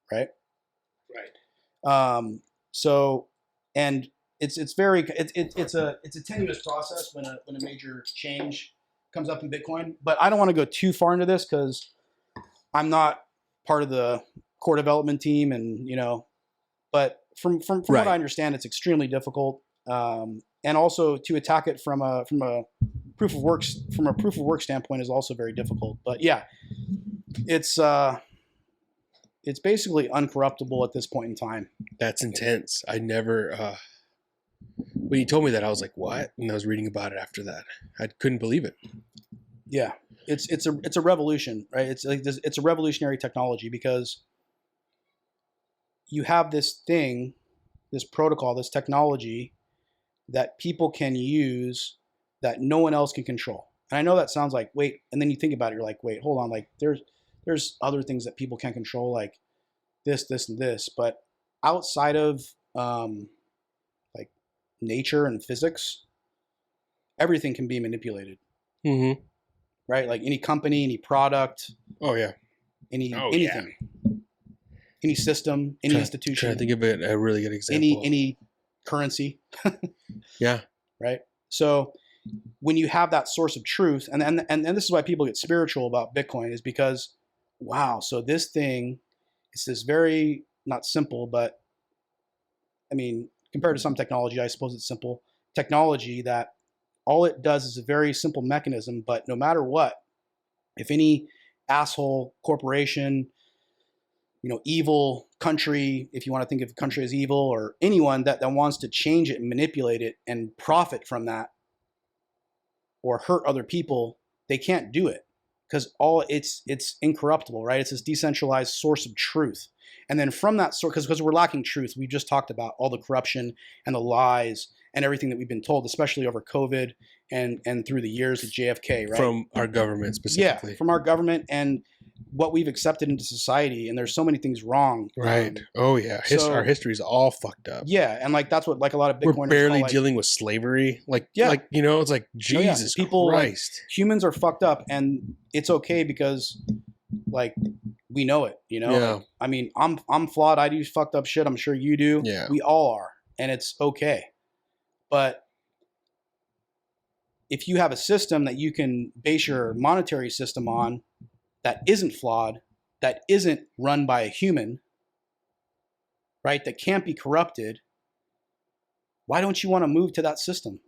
right? Right. So, and it's a tenuous process when a major change comes up in Bitcoin. But I don't want to go too far into this because I'm not part of the core development team, and but from what I understand, it's extremely difficult, and also to attack it from a proof of work standpoint is also very difficult. But yeah, it's basically uncorruptible at this point in time. That's intense. I never. When you told me that, I was like, "What?" And I was reading about it after that. I couldn't believe it. Yeah, it's a revolution, right? It's like it's a revolutionary technology because you have this thing, this protocol, this technology that people can use that no one else can control. And I know that sounds like, wait, and then you think about it, you're like, wait, hold on, like there's other things that people can't control, like this, and this, but outside of like nature and physics, everything can be manipulated. Mm-hmm. Right? Like any company, any product. Oh yeah. Anything. Yeah. Any system, any institution. Trying to think of a really good example. Any currency. Yeah. Right? So when you have that source of truth, and this is why people get spiritual about Bitcoin, is because, wow, so this thing, it's this very, not simple, but I mean, compared to some technology, I suppose it's simple technology that all it does is a very simple mechanism, but no matter what, if any asshole corporation, evil country, if you want to think of a country as evil, or anyone that wants to change it and manipulate it and profit from that or hurt other people, they can't do it because it's incorruptible, right? It's this decentralized source of truth. And then from that source, because we're lacking truth, we just talked about all the corruption and the lies and everything that we've been told, especially over COVID and through the years of JFK, right? From our government specifically. Yeah, from our government and what we've accepted into society. And there's so many things wrong. Right. Oh yeah. Our history is all fucked up. Yeah. And like, that's what like a lot of Bitcoiners we're barely dealing with slavery. Like, it's like, Jesus Christ. Humans are fucked up, and it's okay because like we know it, Yeah. Like, I mean, I'm flawed. I do fucked up shit. I'm sure you do. Yeah. We all are. And it's okay. But if you have a system that you can base your monetary system on that isn't flawed, that isn't run by a human, right, that can't be corrupted, why don't you want to move to that system?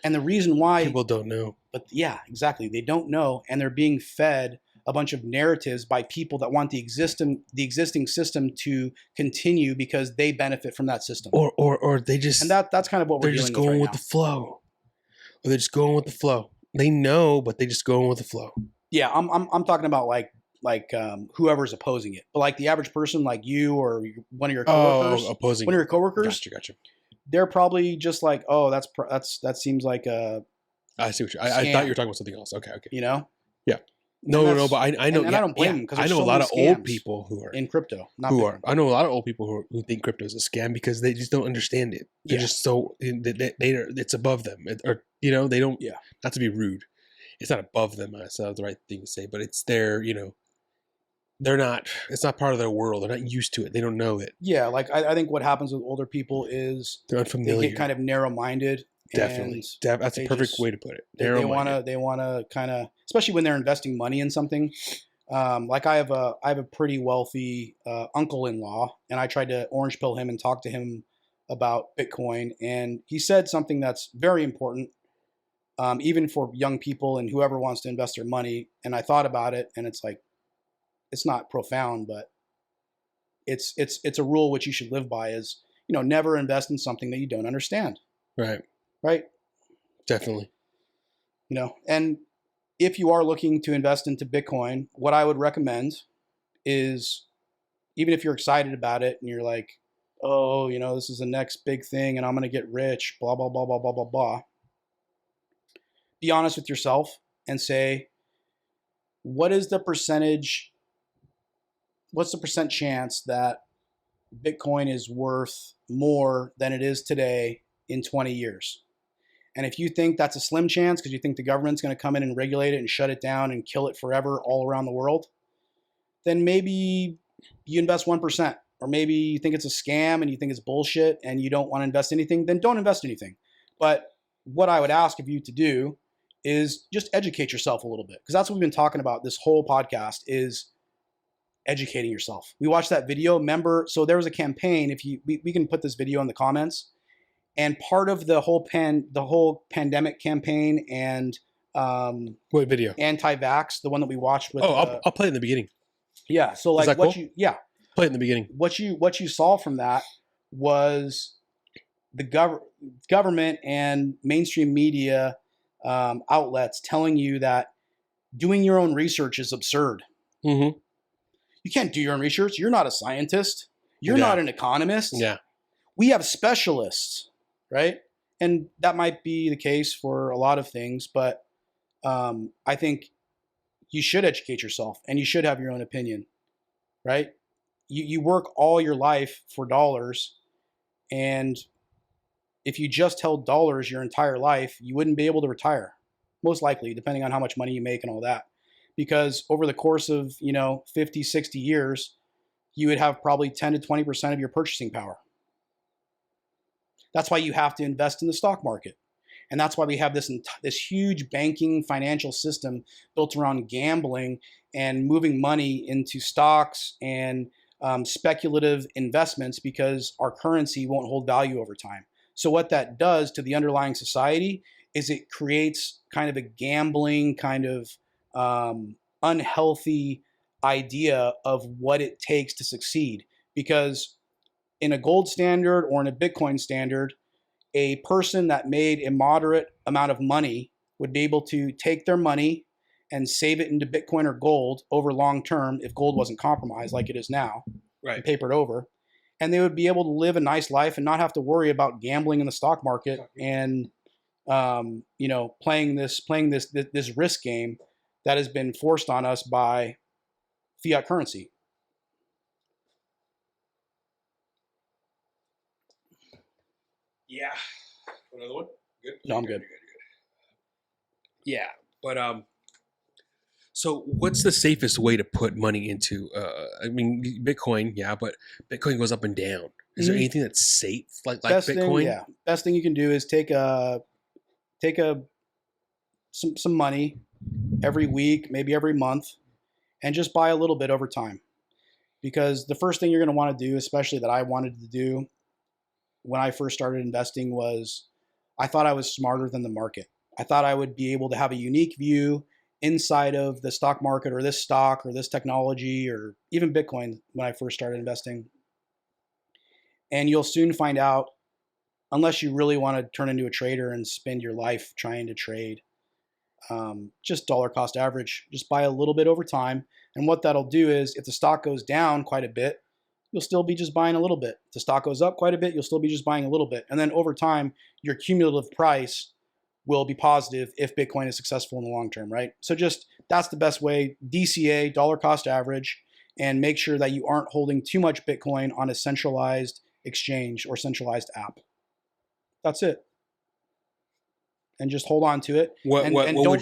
And the reason why... People don't know. But yeah, exactly. They don't know, and they're being fed a bunch of narratives by people that want the existing system to continue because they benefit from that system. Or they just, and that's kind of what we're they're just dealing going with with right the flow. Or they're just going with the flow. They know, but they just going with the flow. Yeah, I'm talking about like whoever's opposing it, but like the average person, like you or one of your coworkers, Opposing one of your coworkers, Gotcha. they're probably just like, oh, that seems like a I see what I thought you were talking about something else. Okay. you know. Yeah. No, but I know. And I don't blame them because I know so a lot many of old scams people who are in crypto. I know a lot of old people who think crypto is a scam because they just don't understand it. They're just so it's above them, or they don't. Yeah. Not to be rude, it's not above them. That's not the right thing to say, but it's their. They're not. It's not part of their world. They're not used to it. They don't know it. Yeah, like I think what happens with older people is They're unfamiliar. they get kind of narrow-minded. Definitely, that's a perfect way to put it. They want to kind of, especially when they're investing money in something. Like I have a pretty wealthy uncle-in-law, and I tried to orange pill him and talk to him about Bitcoin, and he said something that's very important, even for young people and whoever wants to invest their money. And I thought about it, and it's like, it's not profound, but it's a rule which you should live by: is never invest in something that you don't understand. Right. Definitely. And if you are looking to invest into Bitcoin, what I would recommend is, even if you're excited about it and you're like, oh, this is the next big thing and I'm going to get rich, blah, blah, blah, blah, blah, blah, blah. Be honest with yourself and say, what's the percent chance that Bitcoin is worth more than it is today in 20 years? And if you think that's a slim chance because you think the government's going to come in and regulate it and shut it down and kill it forever all around the world, then maybe you invest 1%. Or maybe you think it's a scam and you think it's bullshit and you don't want to invest anything, then don't invest anything. But what I would ask of you to do is just educate yourself a little bit, because that's what we've been talking about this whole podcast, is educating yourself. We watched that video. Remember, so there was a campaign. We can put this video in the comments. And part of the whole pandemic campaign and what video? Anti-vax, the one that we watched with. I'll play it in the beginning. Yeah. So like cool? Play it in the beginning. What you saw from that was the government and mainstream media outlets telling you that doing your own research is absurd. Mm-hmm. You can't do your own research. You're not a scientist. You're not an economist. Yeah. We have specialists. Right? And that might be the case for a lot of things, but I think you should educate yourself and you should have your own opinion, right? You work all your life for dollars, and if you just held dollars your entire life, you wouldn't be able to retire, most likely, depending on how much money you make and all that. Because over the course of 50, 60 years, you would have probably 10 to 20% of your purchasing power. That's why you have to invest in the stock market. And that's why we have this huge banking financial system built around gambling and moving money into stocks and speculative investments, because our currency won't hold value over time. So what that does to the underlying society is it creates kind of a gambling, kind of unhealthy idea of what it takes to succeed. Because in a gold standard or in a Bitcoin standard, a person that made a moderate amount of money would be able to take their money and save it into Bitcoin or gold over long term, if gold wasn't compromised like it is now, right, papered over, and they would be able to live a nice life and not have to worry about gambling in the stock market and playing this risk game that has been forced on us by fiat currency. Yeah. Another one? Good? No, I'm good. Yeah. But so what's the safest way to put money into Bitcoin, yeah, but Bitcoin goes up and down. Is there anything that's safe like Bitcoin? Best thing you can do is take some money every week, maybe every month, and just buy a little bit over time. Because the first thing you're going to want to do, especially that I wanted to do when I first started investing, was I thought I was smarter than the market. I thought I would be able to have a unique view inside of the stock market or this stock or this technology or even Bitcoin when I first started investing. And you'll soon find out, unless you really want to turn into a trader and spend your life trying to trade, just dollar cost average, just buy a little bit over time. And what that'll do is if the stock goes down quite a bit, you'll still be just buying a little bit. If the stock goes up quite a bit, you'll still be just buying a little bit. And then over time, your cumulative price will be positive if Bitcoin is successful in the long term, right? So just that's the best way, DCA, dollar cost average, and make sure that you aren't holding too much Bitcoin on a centralized exchange or centralized app. That's it. And just hold on to it.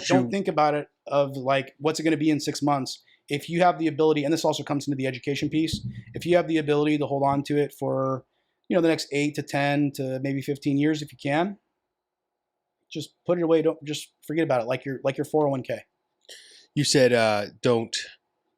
Don't think about it of like, what's it going to be in 6 months? If you have the ability, and this also comes into the education piece, if you have the ability to hold on to it for, the next 8 to 10 to maybe 15 years, if you can, just put it away. Don't just forget about it. Like your 401k. You said, don't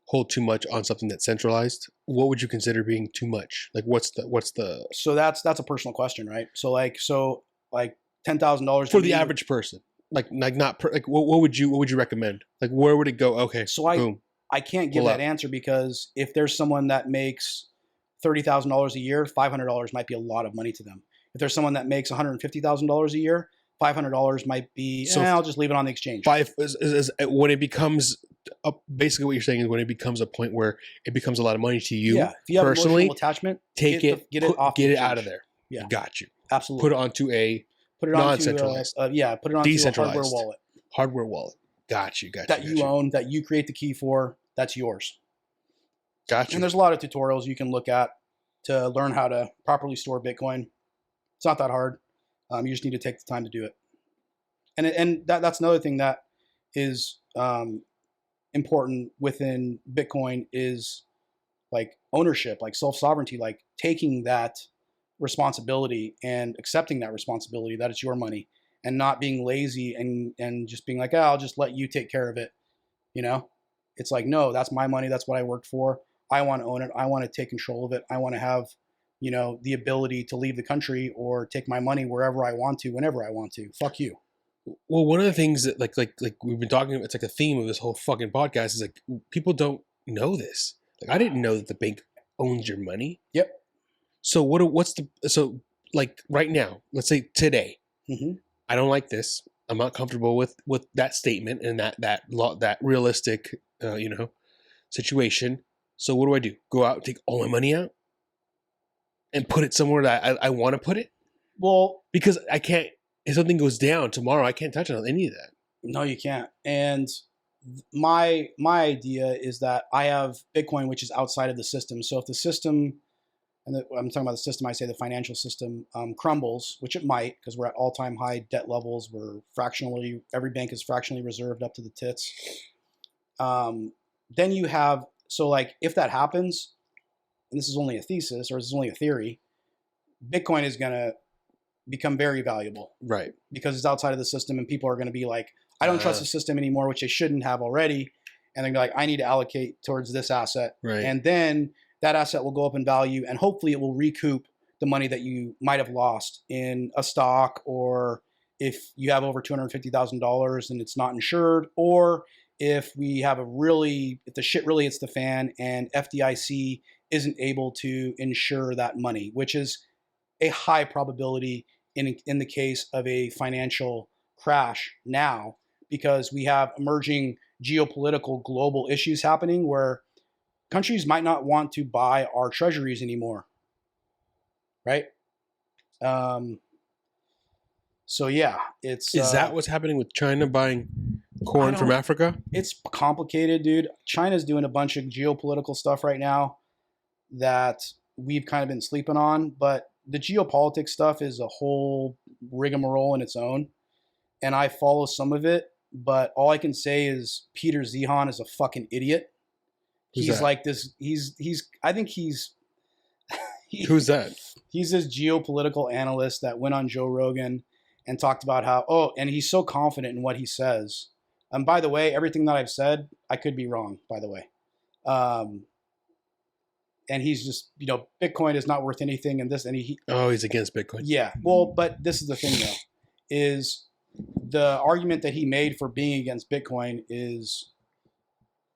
hold too much on something that's centralized. What would you consider being too much? Like what's the So that's a personal question, right? So $10,000 for the average person. Like what would you recommend? Like where would it go? Okay. So boom. I can't give that answer because if there's someone that makes $30,000 a year, $500 might be a lot of money to them. If there's someone that makes $150,000 a year, $500 might be, I'll just leave it on the exchange. When it becomes, basically what you're saying is when it becomes a point where it becomes a lot of money to you, if you have personally, emotional attachment, get it out of there. Yeah. Got you. Absolutely. Put it onto a non-centralized. Put it onto decentralized a hardware wallet. Hardware wallet. Got you. That you own, that you create the key for, that's yours. Got you. And there's a lot of tutorials you can look at to learn how to properly store Bitcoin. It's not that hard. You just need to take the time to do it. And that's another thing that is important within Bitcoin is like ownership, like self-sovereignty, like taking that responsibility and accepting that responsibility that it's your money and not being lazy and just being like, I'll just let you take care of it. It's like, no, that's my money. That's what I worked for. I want to own it. I want to take control of it. I want to have, the ability to leave the country or take my money wherever I want to, whenever I want to. Fuck you. Well, one of the things that like we've been talking about, it's like a theme of this whole fucking podcast is like people don't know this. Like I didn't know that the bank owns your money. Yep. So so right now, let's say today, I don't like this. I'm not comfortable with that statement and that realistic, situation. So what do? Go out and take all my money out and put it somewhere that I want to put it? Well, because I can't. If something goes down tomorrow, I can't touch on any of that. No, you can't. And my idea is that I have Bitcoin, which is outside of the system. So if the system, I'm talking about the system, I say the financial system crumbles, which it might, because we're at all-time high debt levels. Every bank is fractionally reserved up to the tits. Then you have, if that happens, and this is only a thesis or this is only a theory, Bitcoin is going to become very valuable. Right. Because it's outside of the system and people are going to be like, I don't trust the system anymore, which they shouldn't have already. And they're like, I need to allocate towards this asset. Right. And then that asset will go up in value and hopefully it will recoup the money that you might have lost in a stock, or if you have over $250,000 and it's not insured, or if if the shit really hits the fan and FDIC isn't able to insure that money, which is a high probability in the case of a financial crash now, because we have emerging geopolitical global issues happening where countries might not want to buy our treasuries anymore. Right? So yeah, is that what's happening with China buying corn from Africa? It's complicated, dude. China's doing a bunch of geopolitical stuff right now that we've kind of been sleeping on, but the geopolitics stuff is a whole rigmarole in its own, and I follow some of it, but all I can say is Peter Zehan is a fucking idiot. Who's he's that? Like this. I think he's. Who's that? He's this geopolitical analyst that went on Joe Rogan and talked about how, and he's so confident in what he says. And by the way, everything that I've said, I could be wrong, by the way. And he's just, Bitcoin is not worth anything, and this, and he's against Bitcoin. Yeah. Well, but this is the thing though, is the argument that he made for being against Bitcoin is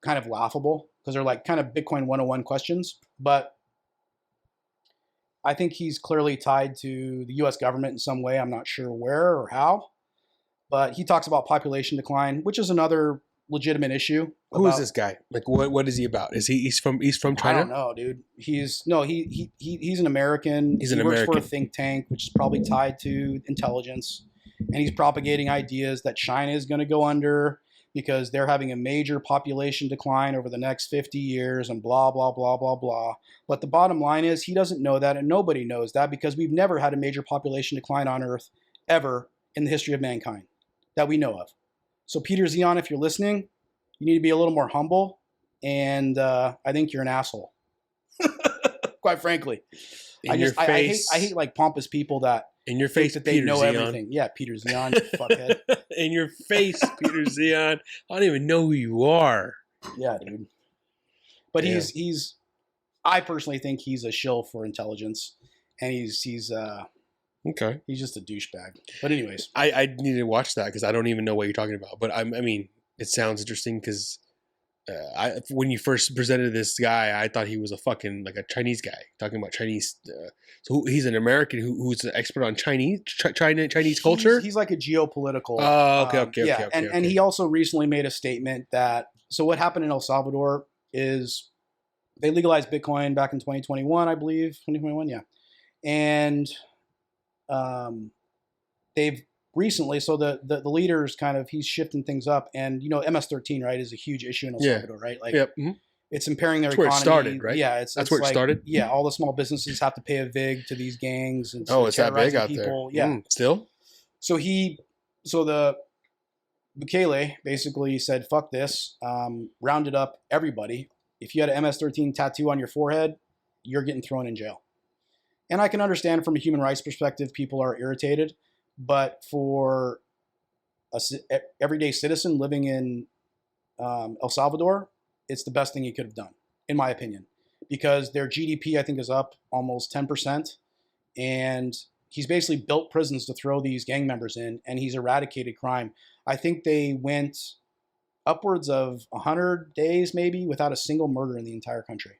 kind of laughable because they're like kind of Bitcoin 101 questions. But I think he's clearly tied to the US government in some way. I'm not sure where or how. But he talks about population decline, which is another legitimate issue. Who is this guy? Like, what is he about? Is he's from I China? don't know, dude. He's an American. He's an he works American. for a think tank, which is probably tied to intelligence, and he's propagating ideas that China is going to go under because they're having a major population decline over the next 50 years and blah blah blah blah blah. But the bottom line is he doesn't know that, and nobody knows that because we've never had a major population decline on Earth ever in the history of mankind that we know of. So Peter Zeon, if you're listening, you need to be a little more humble, and I think you're an asshole. Quite frankly, I hate like pompous people that in your face that they Peter know Zeon. everything. Yeah, Peter Zeon, you fuckhead. In your face, Peter Zeon. I don't even know who you are. Yeah, dude. But he's. I personally think he's a shill for intelligence, and he's okay. He's just a douchebag. But anyways, I need to watch that because I don't even know what you're talking about. But I mean, it sounds interesting because when you first presented this guy, I thought he was a fucking like a Chinese guy talking about Chinese. So he's an American who's an expert on Chinese culture. He's like a geopolitical. Oh, okay. Yeah, and he also recently made a statement that so what happened in El Salvador is they legalized Bitcoin back in 2021, I believe, 2021, yeah, and they've recently, so the leaders kind of, he's shifting things up, and you know MS-13, right, is a huge issue in El Salvador, right? Like, it's impairing their economy. That's where it started, right? Yeah, that's where it started. Yeah, all the small businesses have to pay a vig to these gangs, and so it's that big out people. there. Yeah, still. So the Bukele basically said, "Fuck this," rounded up everybody. If you had an MS-13 tattoo on your forehead, you're getting thrown in jail. And I can understand from a human rights perspective, people are irritated. But for a everyday citizen living in El Salvador, it's the best thing he could have done, in my opinion. Because their GDP, I think, is up almost 10%. And he's basically built prisons to throw these gang members in, and he's eradicated crime. I think they went upwards of 100 days, maybe, without a single murder in the entire country.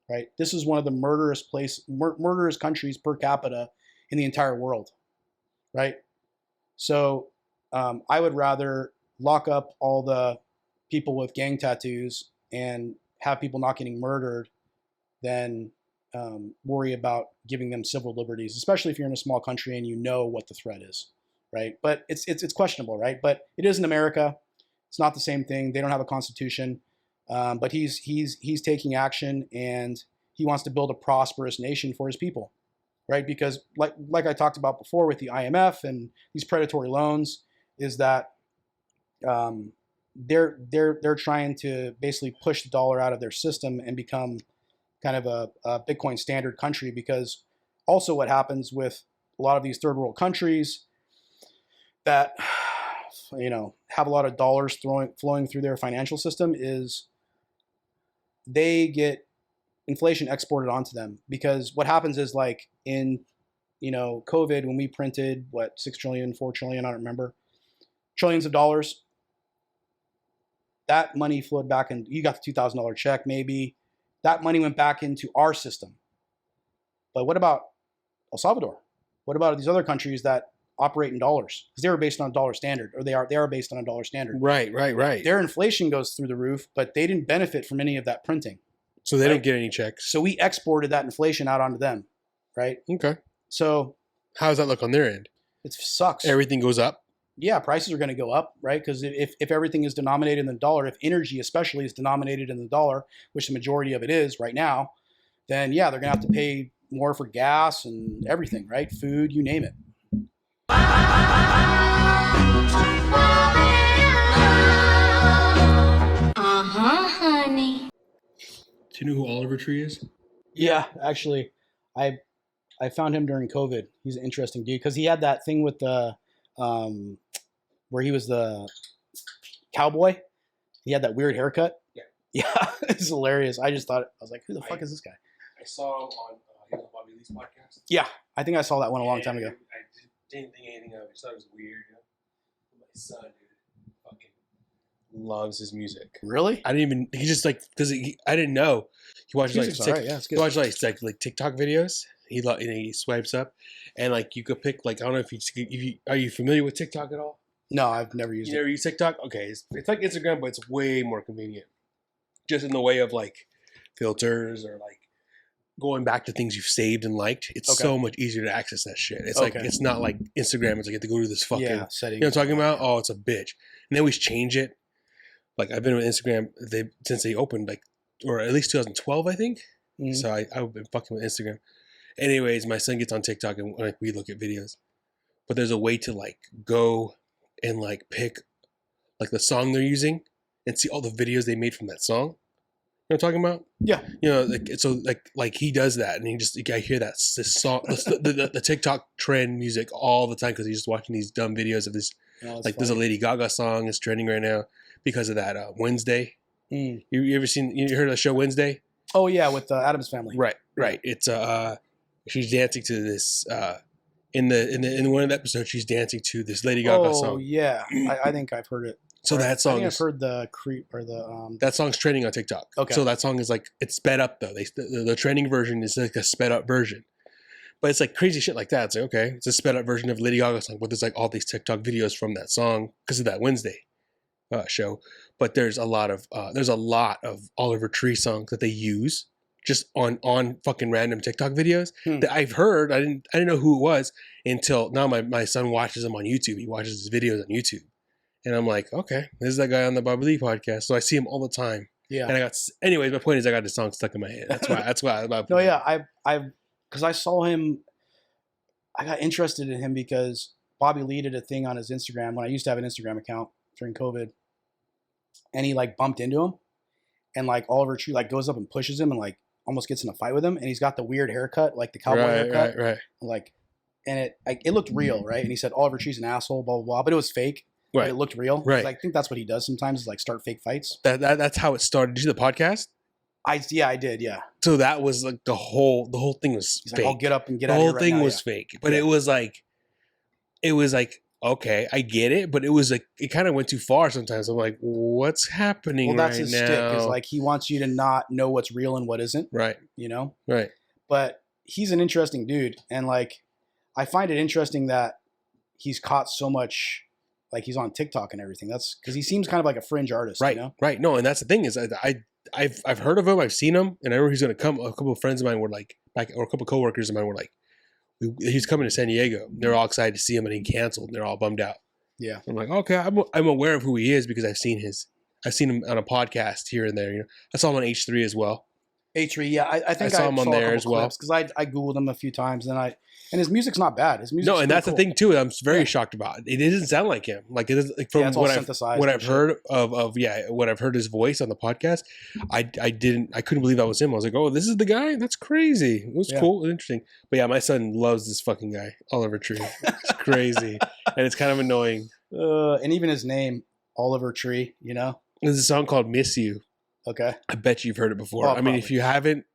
Right? This is one of the murderous countries per capita in the entire world. Right? So I would rather lock up all the people with gang tattoos and have people not getting murdered than worry about giving them civil liberties, especially if you're in a small country and you know what the threat is. Right? But it's questionable, right? But it is in America. It's not the same thing. They don't have a constitution. But he's taking action, and he wants to build a prosperous nation for his people, right? Because like I talked about before with the IMF and these predatory loans, is that they're trying to basically push the dollar out of their system and become kind of a Bitcoin standard country. Because also what happens with a lot of these third world countries that have a lot of dollars flowing through their financial system is they get inflation exported onto them. Because what happens is, like in COVID, when we printed 6 trillion, 4 trillion, I don't remember, trillions of dollars, that money flowed back, and you got the $2,000 check maybe, that money went back into our system. But what about El Salvador? What about these other countries that operate in dollars? Because they were based on a dollar standard, or they are based on a dollar standard. Right. Their inflation goes through the roof, but they didn't benefit from any of that printing. So they don't get any checks. So we exported that inflation out onto them, right? Okay. So how does that look on their end? It sucks. Everything goes up? Yeah, prices are going to go up, right? Because if everything is denominated in the dollar, if energy especially is denominated in the dollar, which the majority of it is right now, then yeah, they're going to have to pay more for gas and everything, right? Food, you name it. Honey. Do you know who Oliver Tree is? Yeah, actually, I found him during COVID. He's an interesting dude because he had that thing with the where he was the cowboy. He had that weird haircut. Yeah, it's hilarious. I was like, who the fuck is this guy? I saw him on Bobby Lee's podcast. Yeah, I think I saw that one a long time ago. I didn't think anything of it. I just thought it was weird. son, dude, fucking loves his music. Really? I didn't even. He just like because I didn't know. He watches Music's like alright, yeah, it's he good. watches like TikTok videos. He swipes up, and like you could pick like I don't know if you are you familiar with TikTok at all? No, I've never used You it. never use TikTok? Okay, it's like Instagram, but it's way more convenient. Just in the way of like filters or like going back to things you've saved and liked. It's Okay. so much easier to access that shit. It's like Okay. it's not like Instagram. It's like you have to go to this fucking. Yeah, settings. You know what I'm talking about? Oh, it's a bitch. And they always change it. Like I've been with Instagram since they opened, like or at least 2012, I think. Mhm. So I've been fucking with Instagram. Anyways, my son gets on TikTok and like we look at videos, but there's a way to like go and like pick like the song they're using and see all the videos they made from that song. You know what I'm talking about? Yeah. You know, like so like he does that and he just I hear that this song the TikTok trend music all the time because he's just watching these dumb videos of this like there's a Lady Gaga song that's trending right now because of that Wednesday. Mm. You ever seen you heard of the show Wednesday? Oh yeah, with Addams Family. Right. It's she's dancing to this in one of the episodes she's dancing to this Lady Gaga song. Oh yeah, I think I've heard it. So that song I've heard the creep or the that song's trending on TikTok. Okay. So that song is like it's sped up though. The trending version is like a sped up version. But it's like crazy shit like that. It's like okay, it's a sped up version of Lady Gaga song, but there's like all these TikTok videos from that song because of that Wednesday show. But there's a lot of Oliver Tree songs that they use just on fucking random TikTok videos that I've heard. I didn't know who it was until now. My son watches them on YouTube. He watches his videos on YouTube, and I'm like, okay, this is that guy on the Bobby Lee podcast. So I see him all the time. Yeah. And anyways, my point is I got the song stuck in my head. That's why. No, yeah, I've because I saw him. I got interested in him because Bobby Lee did a thing on his Instagram when I used to have an Instagram account during COVID, and he like bumped into him, and like Oliver Tree like goes up and pushes him and like almost gets in a fight with him, and he's got the weird haircut, like the cowboy haircut, right. like, and it looked real, right? And he said Oliver Tree's an asshole, blah blah blah, but it was fake. Right. But it looked real. Right. I think that's what he does sometimes is like start fake fights. That's how it started. Did you see the podcast? I did, yeah. So that was like the whole thing was He's fake. like, I'll get up and get the out of whole here right thing now, was fake. But it was like okay, I get it, but it was like it kind of went too far sometimes. I'm like, what's happening well, that's his now? stick is like he wants you to not know what's real and what isn't. Right. You know? Right. But he's an interesting dude. And like I find it interesting that he's caught so much like he's on TikTok and everything. That's because he seems kind of like a fringe artist, right, you know? Right. No, and that's the thing is I've heard of him, I've seen him, and I remember he's gonna come. A couple of friends of mine were like or a couple of coworkers of mine were like, he's coming to San Diego. They're all excited to see him, and he canceled. And they're all bummed out. Yeah. I'm like, okay, I'm aware of who he is because I've seen him on a podcast here and there. You know, I saw him on H3 as well. H3, yeah, I think I saw him on there as well because I googled him a few times and his music's not bad. His music, and that's cool. The thing too. I'm very shocked about. It doesn't sound like him. Like it is like from what I've heard of what I've heard his voice on the podcast. I couldn't believe that was him. I was like, oh, this is the guy. That's crazy. It was cool, and interesting. But yeah, my son loves this fucking guy, Oliver Tree. It's crazy, and it's kind of annoying. And even his name, Oliver Tree. You know, there's a song called "Miss You." Okay. I bet you've heard it before. I mean, if you haven't,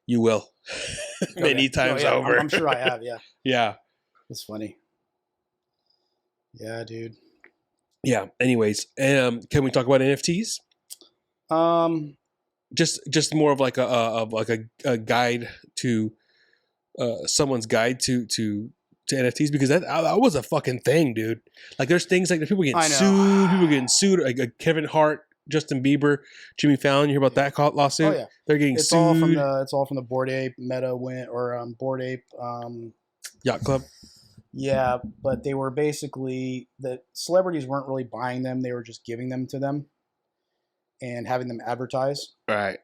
you will. Many times over. I'm sure I have, yeah. Yeah. That's funny. Yeah, dude. Yeah. Anyways, can we talk about NFTs? Just more of like a guide to someone's guide to NFTs because that was a fucking thing, dude. Like there's things like people getting sued, like Kevin Hart, Justin Bieber, Jimmy Fallon. You hear about that lawsuit? Oh yeah, they're getting sued. It's all from the Bored Ape Meta Bored Ape Yacht Club. Yeah, but they were basically the celebrities weren't really buying them; they were just giving them to them and having them advertise. Right.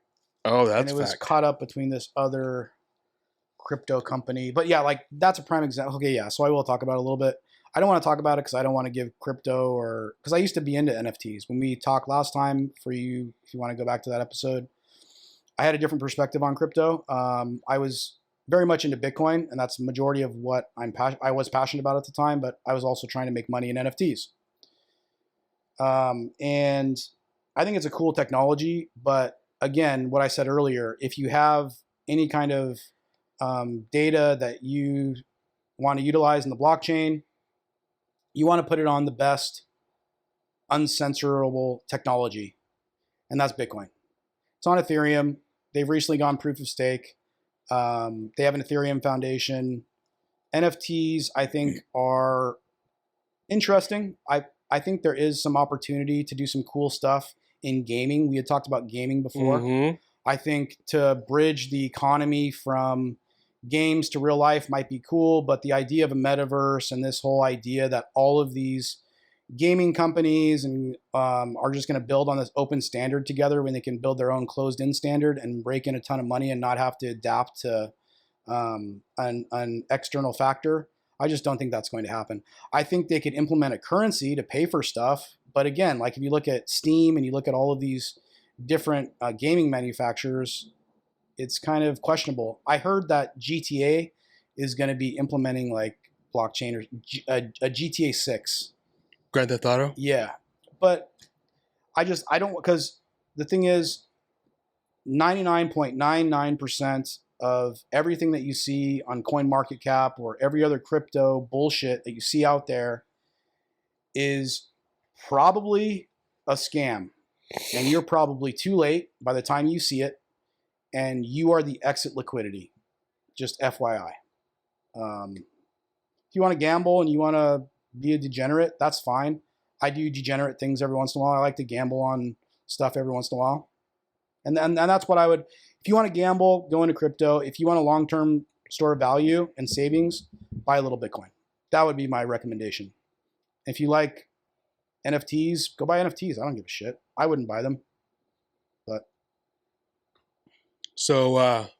Oh, that's. And it was caught up between this other crypto company, but yeah, like that's a prime example. Okay, yeah, so I will talk about it a little bit. I don't want to talk about it because I don't want to give crypto because I used to be into NFTs. When we talked last time, for you, if you want to go back to that episode, I had a different perspective on crypto. I was very much into Bitcoin, and that's the majority of what I was passionate about at the time, but I was also trying to make money in NFTs. And I think it's a cool technology, but again, what I said earlier, if you have any kind of data that you want to utilize in the blockchain, you want to put it on the best uncensorable technology, and that's Bitcoin. It's on Ethereum. They've recently gone proof of stake. They have an Ethereum foundation. NFTs, I think, are interesting. I think there is some opportunity to do some cool stuff in gaming. We had talked about gaming before. Mm-hmm. I think to bridge the economy from games to real life might be cool, but the idea of a metaverse and this whole idea that all of these gaming companies and are just going to build on this open standard together when they can build their own closed-in standard and rake in a ton of money and not have to adapt to an external factor. I just don't think that's going to happen. I think they could implement a currency to pay for stuff. But again, like if you look at Steam and you look at all of these different gaming manufacturers, it's kind of questionable. I heard that GTA is going to be implementing like blockchain or a GTA 6. Grand Theft Auto? Yeah. But I don't, because the thing is 99.99% of everything that you see on CoinMarketCap or every other crypto bullshit that you see out there is probably a scam. And you're probably too late by the time you see it, and you are the exit liquidity. Just FYI. If you want to gamble and you want to be a degenerate, that's fine. I do degenerate things every once in a while. I like to gamble on stuff every once in a while. And that's what I would... If you want to gamble, go into crypto. If you want a long-term store of value and savings, buy a little Bitcoin. That would be my recommendation. If you like NFTs, go buy NFTs. I don't give a shit. I wouldn't buy them. But so I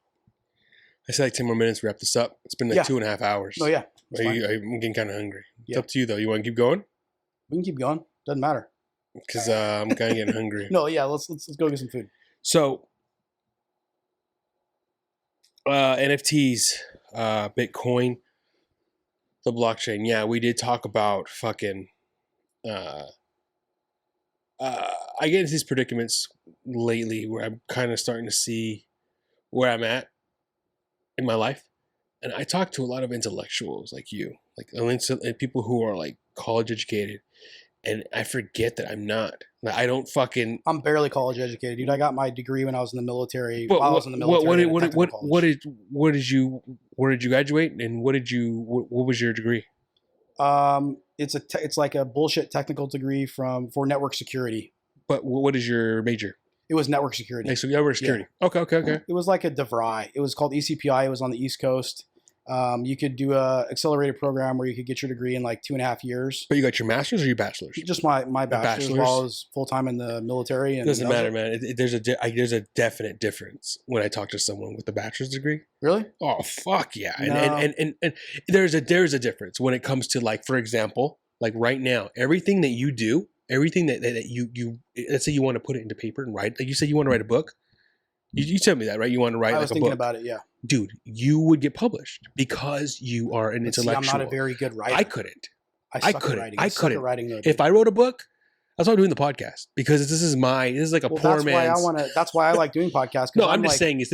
said like 10 more minutes to wrap this up. It's been like 2.5 hours. Oh yeah. I'm getting kind of hungry. Yeah. It's up to you though. You want to keep going? We can keep going. Doesn't matter. Because I'm kind of getting hungry. No, yeah. Let's go get some food. So NFTs, Bitcoin, the blockchain. Yeah, we did talk about fucking. I get into these predicaments lately where I'm kind of starting to see where I'm at in my life, and I talk to a lot of intellectuals like you, like and people who are like college educated, and I forget that I'm not. Like, I don't fucking. I'm barely college educated, dude. I got my degree when I was in the military. But while I was in the military. Where did you graduate, and what was your degree? It's like a bullshit technical degree for network security. But what is your major? It was network security. So network security. Yeah. Okay. It was like a DeVry. It was called ECPI. It was on the East Coast. You could do a accelerated program where you could get your degree in like 2.5 years. But you got your master's or your bachelor's? Just my bachelor's while I was full time in the military. And doesn't matter, man. There's a definite difference when I talk to someone with a bachelor's degree. Really? Oh fuck yeah! No. And there's a difference when it comes to, like, for example, like right now, everything that you do, everything that you let's say you want to put it into paper and write. Like you said, you want to write a book. You tell me that, right? You want to write like a book. I was thinking about it, yeah. Dude, you would get published because you are an intellectual. See, I'm not a very good writer. I couldn't. I couldn't. I couldn't. Writing though, if I wrote a book, that's why I'm doing the podcast, because this is like a poor man's. That's why I like doing podcasts. No, I'm just saying,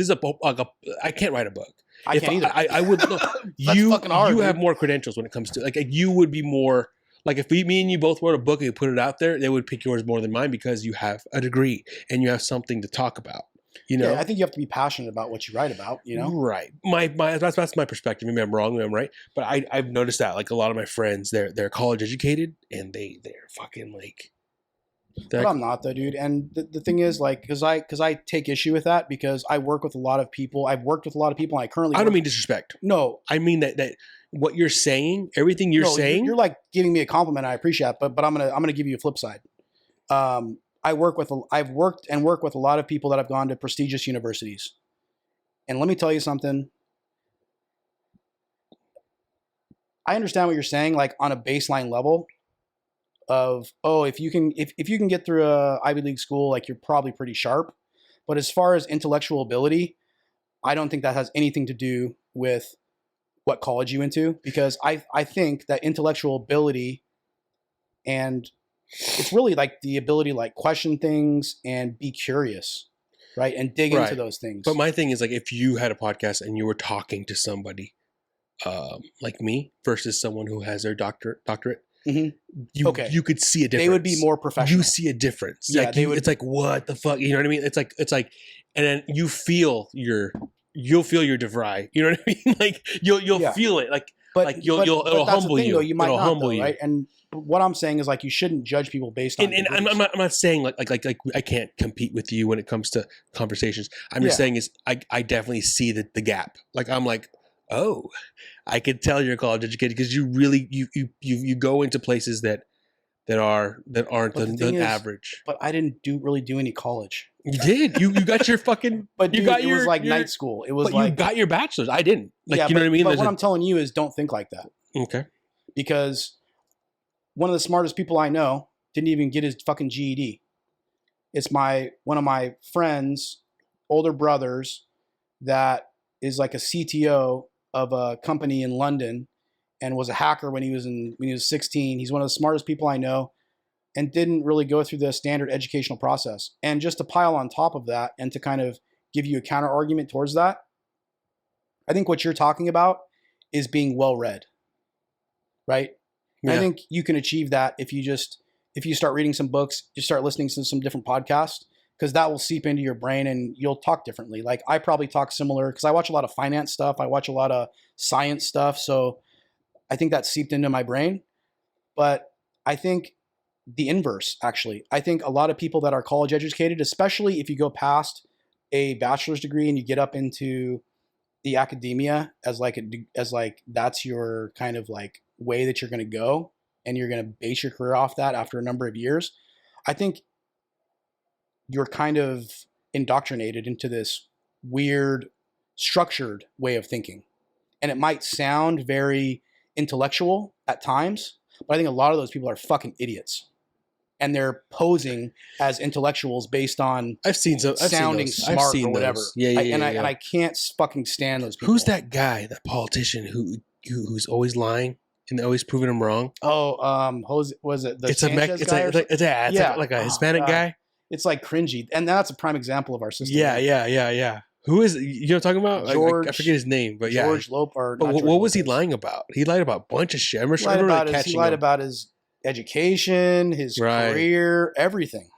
I can't write a book. I can't either. I would. No, you have more credentials when it comes to, like you would be more. Like if me and you both wrote a book and you put it out there, they would pick yours more than mine because you have a degree and you have something to talk about. You know, I think you have to be passionate about what you write about, you know? Right. That's my perspective. Maybe I'm wrong, maybe I'm right. But I've noticed that, like, a lot of my friends, they're college educated and they're fucking like. But I'm not though, dude. And the thing is, like, because I take issue with that because I work with a lot of people. I've worked with a lot of people, and I don't mean disrespect. No, I mean that what you're saying, everything you're saying, you're like giving me a compliment. I appreciate it, but I'm gonna give you a flip side. I've worked with a lot of people that have gone to prestigious universities. And let me tell you something. I understand what you're saying, like on a baseline level of, if you can get through a Ivy League school, like you're probably pretty sharp. But as far as intellectual ability, I don't think that has anything to do with what college you went to, because I think that intellectual ability, and it's really like the ability to like question things and be curious, right? And dig into those things. But my thing is, like, if you had a podcast and you were talking to somebody like me versus someone who has their doctorate, Okay. you could see a difference. They would be more professional. You see a difference. Yeah, Like it's like, what the fuck? You know what I mean? It's like, and then you'll feel your DeVry. You know what I mean? Like you'll feel it. Like it'll humble you. Though, you might it'll not, humble though, you. right? And what I'm saying is like you shouldn't judge people based on. And I'm not saying like I can't compete with you when it comes to conversations. I'm just saying is I definitely see the gap. Like I'm like, oh, I could tell you're college educated because you really you go into places that aren't the average. But I didn't really do any college. You did. You got your fucking. But dude, it was like night school. It was but like you got your bachelor's. I didn't. Like you know what I mean. But what I'm telling you is, don't think like that. Okay. Because one of the smartest people I know didn't even get his fucking GED. It's one of my friends' older brothers that is like a CTO of a company in London and was a hacker when he was 16. He's one of the smartest people I know and didn't really go through the standard educational process. And just to pile on top of that and to kind of give you a counter argument towards that, I think what you're talking about is being well-read, right? Yeah. I think you can achieve that if you start reading some books, you start listening to some different podcasts, because that will seep into your brain and you'll talk differently. Like I probably talk similar because I watch a lot of finance stuff. I watch a lot of science stuff. So I think that seeped into my brain. But I think the inverse, actually. I think a lot of people that are college educated, especially if you go past a bachelor's degree and you get up into the academia as like that's your kind of like way that you're going to go and you're going to base your career off that after a number of years. I think you're kind of indoctrinated into this weird structured way of thinking. And it might sound very intellectual at times, but I think a lot of those people are fucking idiots. And they're posing as intellectuals based on sounding smart or whatever. Yeah. And I can't fucking stand those people. Who's that guy, that politician who's always lying and always proving him wrong? Oh, was it the Sanchez guy? It's like a Hispanic guy. It's like cringy, and that's a prime example of our system. Yeah. Who is it? You know what I'm talking about? George, I forget his name, but yeah, George Lopez. But what was he lying about? He lied about a bunch of shit. He lied about his education, his career, everything.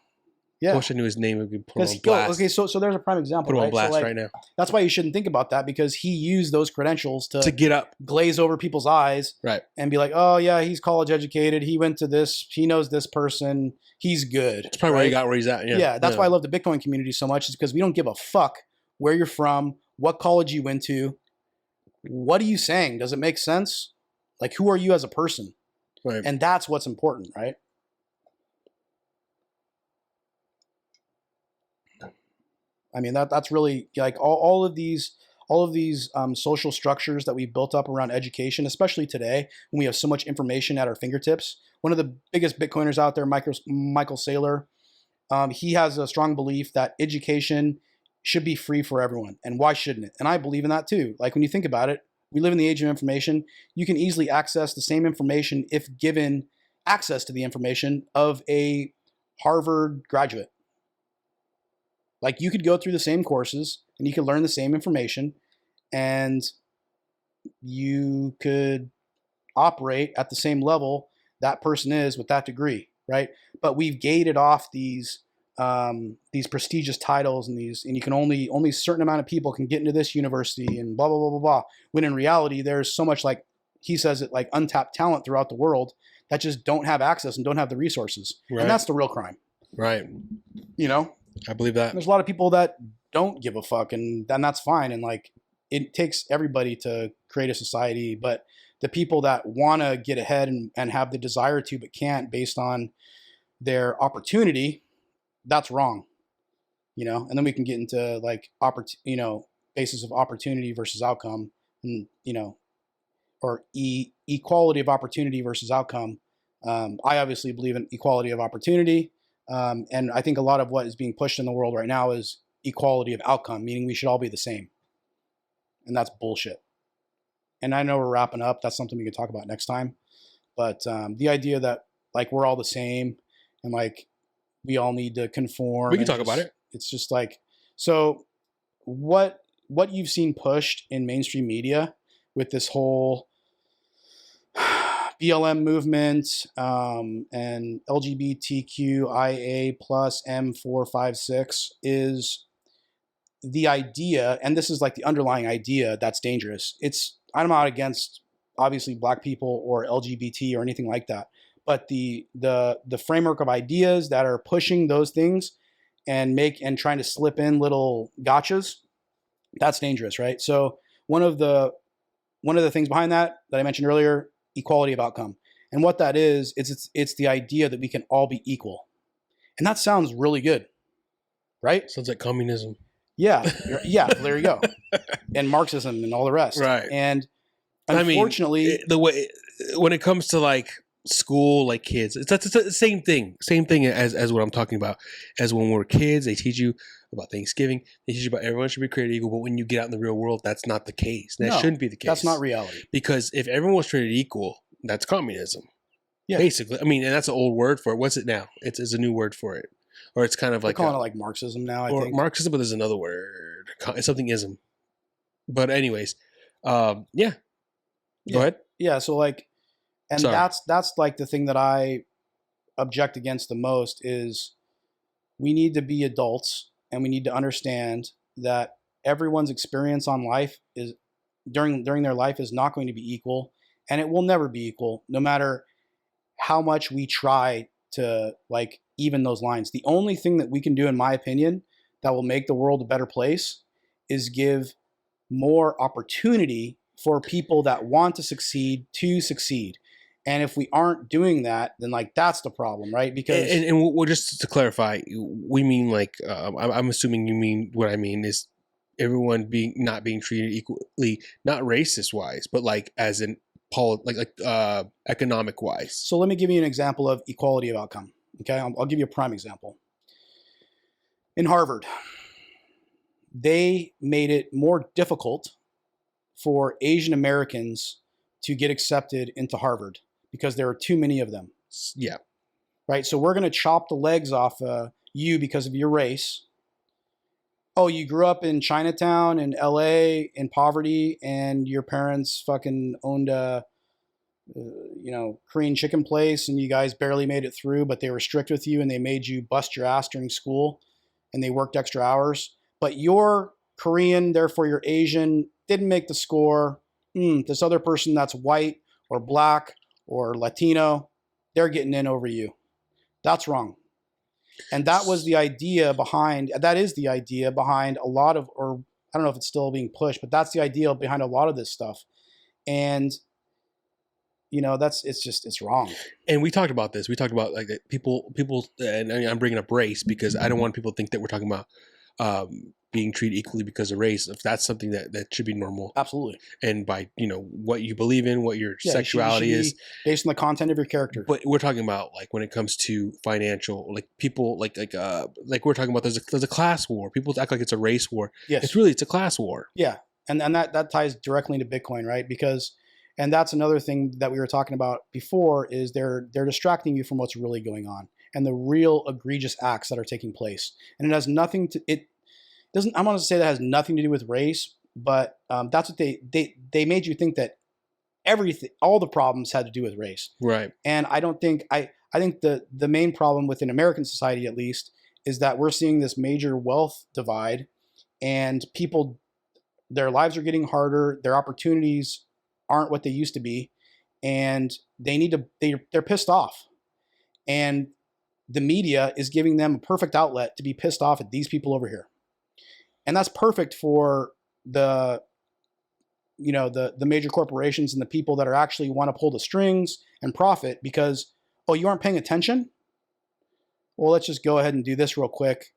Yeah. I wish I knew his name. Would be put on blast. Okay, so there's a prime example. Put him on blast right now. That's why you shouldn't think about that, because he used those credentials to get up, glaze over people's eyes, right, and be like, "Oh yeah, he's college educated. He went to this. He knows this person. He's good." That's probably where he got where he's at. Yeah. That's why I love the Bitcoin community so much, is because we don't give a fuck where you're from, what college you went to, what are you saying? Does it make sense? Like, who are you as a person? Right. And that's what's important, right? I mean, that's really like all of these social structures that we've built up around education, especially today when we have so much information at our fingertips. One of the biggest Bitcoiners out there, Michael Saylor, he has a strong belief that education should be free for everyone. And why shouldn't it? And I believe in that too. Like, when you think about it, we live in the age of information. You can easily access the same information if given access to the information of a Harvard graduate. Like, you could go through the same courses and you could learn the same information and you could operate at the same level that person is with that degree, right? But we've gated off these prestigious titles and you can only a certain amount of people can get into this university and blah, blah, blah, blah, blah. When in reality, there's so much, like he says it, like untapped talent throughout the world that just don't have access and don't have the resources. Right. And that's the real crime. Right. You know? I believe that. There's a lot of people that don't give a fuck, and then that's fine. And like, it takes everybody to create a society, but the people that want to get ahead and have the desire to, but can't based on their opportunity, that's wrong. You know? And then we can get into like, basis of opportunity versus outcome, and, or equality of opportunity versus outcome. I obviously believe in equality of opportunity. And I think a lot of what is being pushed in the world right now is equality of outcome, meaning we should all be the same. And that's bullshit. And I know we're wrapping up. That's something we can talk about next time. But the idea that like we're all the same and like we all need to conform. We can talk about it. It's just like, so what you've seen pushed in mainstream media with this whole BLM movement, and LGBTQIA plus M456 is the idea, and this is like the underlying idea that's dangerous. I'm not against obviously black people or LGBT or anything like that, but the framework of ideas that are pushing those things and trying to slip in little gotchas, that's dangerous, right? So one of the things behind that I mentioned earlier, equality of outcome. And what that is, it's the idea that we can all be equal. And that sounds really good, right? Sounds like communism. Yeah, yeah, there you go. And Marxism and all the rest. Right. And unfortunately, the way when it comes to like school, like kids, it's the same thing as what I'm talking about. As when we're kids, they teach you about Thanksgiving, they teach you about everyone should be created equal, but when you get out in the real world, that's not the case. That shouldn't be the case. That's not reality. Because if everyone was treated equal, that's communism. Yeah. Basically. I mean, and that's an old word for it. What's it now? It's a new word for it. Or it's kind of like... They're calling it like Marxism now, I think. Marxism, but there's another word. It's something ism. But anyways, yeah. Go ahead. Yeah, so like... And Sorry. that's like the thing that I object against the most is we need to be adults and we need to understand that everyone's experience on life is during their life is not going to be equal, and it will never be equal no matter how much we try to like even those lines. The only thing that we can do, in my opinion, that will make the world a better place is give more opportunity for people that want to succeed. And if we aren't doing that, then like that's the problem, right? Because and we'll just to clarify, we mean like I'm assuming you mean what I mean is everyone not being treated equally, not racist wise, but like as in economic wise. So let me give you an example of equality of outcome. Okay, I'll give you a prime example. In Harvard, they made it more difficult for Asian Americans to get accepted into Harvard because there are too many of them. Yeah. Right? So we're going to chop the legs off you because of your race. Oh, you grew up in Chinatown in LA in poverty and your parents fucking owned a Korean chicken place and you guys barely made it through, but they were strict with you and they made you bust your ass during school and they worked extra hours. But you're Korean, therefore you're Asian, didn't make the score. This other person that's white or black or Latino, they're getting in over you. That's wrong. And that is the idea behind a lot of, or I don't know if it's still being pushed, but that's the idea behind a lot of this stuff. And it's wrong. And we talked about this. We talked about like people, and I'm bringing up race because I don't want people to think that we're talking about being treated equally because of race. If that's something that should be normal. Absolutely. And by, what you believe in, what your sexuality is. Based on the content of your character. But we're talking about like when it comes to financial, like people like we're talking about there's a class war. People act like it's a race war. Yes. It's a class war. Yeah. And that ties directly into Bitcoin, right? And that's another thing that we were talking about before is they're distracting you from what's really going on and the real egregious acts that are taking place. And it has nothing to I want to say that has nothing to do with race, but that's what they made you think that all the problems had to do with race. Right. And I don't think I think the main problem within American society, at least, is that we're seeing this major wealth divide, and people, their lives are getting harder, their opportunities aren't what they used to be, and they're pissed off. And the media is giving them a perfect outlet to be pissed off at these people over here. And that's perfect for the major corporations and the people that are actually want to pull the strings and profit because, oh, you aren't paying attention? Well, let's just go ahead and do this real quick.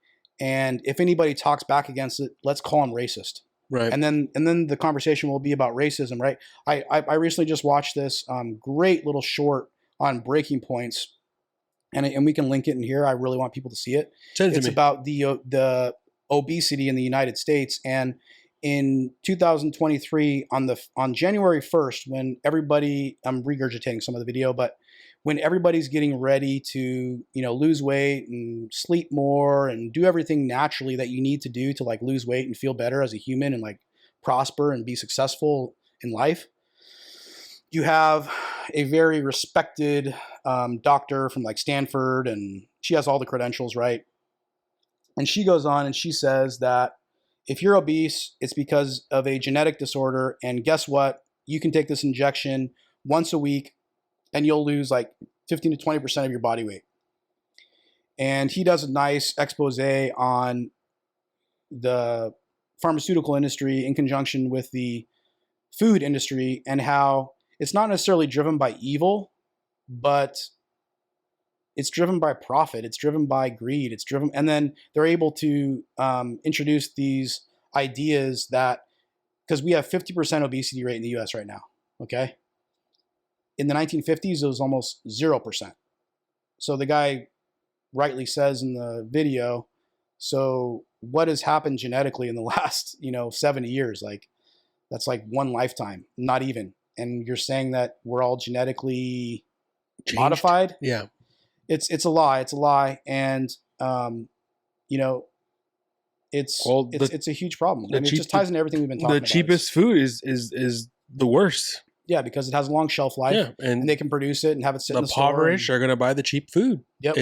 And if anybody talks back against it, let's call them racist. Right. And then the conversation will be about racism, right? I recently just watched this great little short on breaking points, and we can link it in here. I really want people to see it. It's about the obesity in the United States, and in 2023 on January 1st, when everybody, I'm regurgitating some of the video, but when everybody's getting ready to lose weight and sleep more and do everything naturally that you need to do to like lose weight and feel better as a human and like prosper and be successful in life, you have a very respected doctor from like Stanford, and she has all the credentials, right? And she goes on and she says that if you're obese, it's because of a genetic disorder. And guess what? You can take this injection once a week and you'll lose like 15 to 20% of your body weight. And he does a nice expose on the pharmaceutical industry in conjunction with the food industry and how it's not necessarily driven by evil, but it's driven by profit. It's driven by greed. It's driven, and then they're able to introduce these ideas that, because we have 50% obesity rate in the U.S. right now. Okay, in the 1950s it was almost 0%. So the guy rightly says in the video, so what has happened genetically in the last 70 years? Like that's like one lifetime, not even. And you're saying that we're all genetically Changed. modified? Yeah. It's a lie. It's a lie, and it's a huge problem. I mean, it just ties into everything we've been talking about. The cheapest food is the worst. Yeah, because it has a long shelf life. Yeah, and they can produce it and have it sit in the store. The impoverished are going to buy the cheap food. Yep.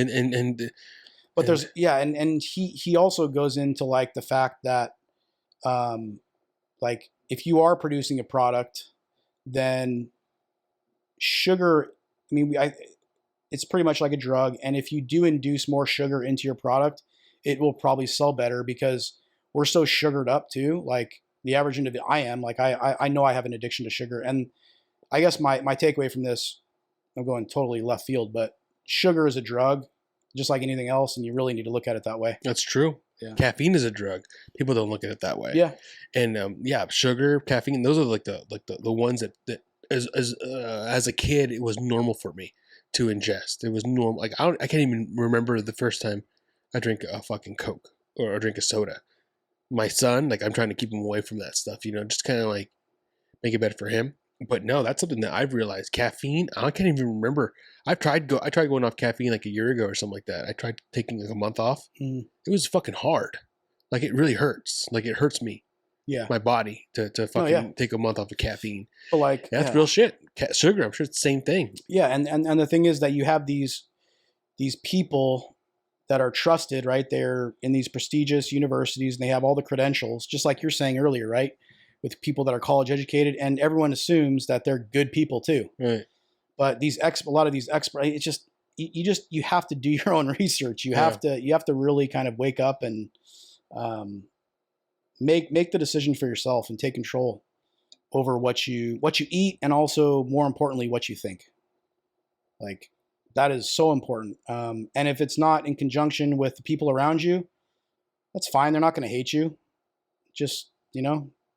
But there's and he also goes into like the fact that like if you are producing a product, then sugar. I mean, it's pretty much like a drug. And if you do induce more sugar into your product, it will probably sell better because we're so sugared up too. Like the average individual, I know I have an addiction to sugar. And I guess my takeaway from this, I'm going totally left field, but sugar is a drug just like anything else. And you really need to look at it that way. That's true. Yeah. Caffeine is a drug. People don't look at it that way. Yeah. And sugar, caffeine, those are like the ones that as a kid, it was normal for me to ingest. It was normal. Like I can't even remember the first time I drank a fucking Coke or drink a soda. My son, like I'm trying to keep him away from that stuff, just kind of like make it better for him. But no, that's something that I've realized. Caffeine, I can't even remember. I tried going off caffeine like a year ago or something like that. I tried taking like a month off. It was fucking hard. Like it really hurts. Like it hurts me. Yeah. My body to fucking take a month off of caffeine. But like that's real shit. Sugar, I'm sure it's the same thing. Yeah, and the thing is that you have these people that are trusted, right? They're in these prestigious universities and they have all the credentials, just like you're saying earlier, right? With people that are college educated, and everyone assumes that they're good people too. Right. But a lot of these experts, it's just you have to do your own research. You have to really kind of wake up and make the decision for yourself and take control over what you eat, and also more importantly what you think. Like that is so important. And if it's not in conjunction with the people around you, that's fine. They're not going to hate you. Just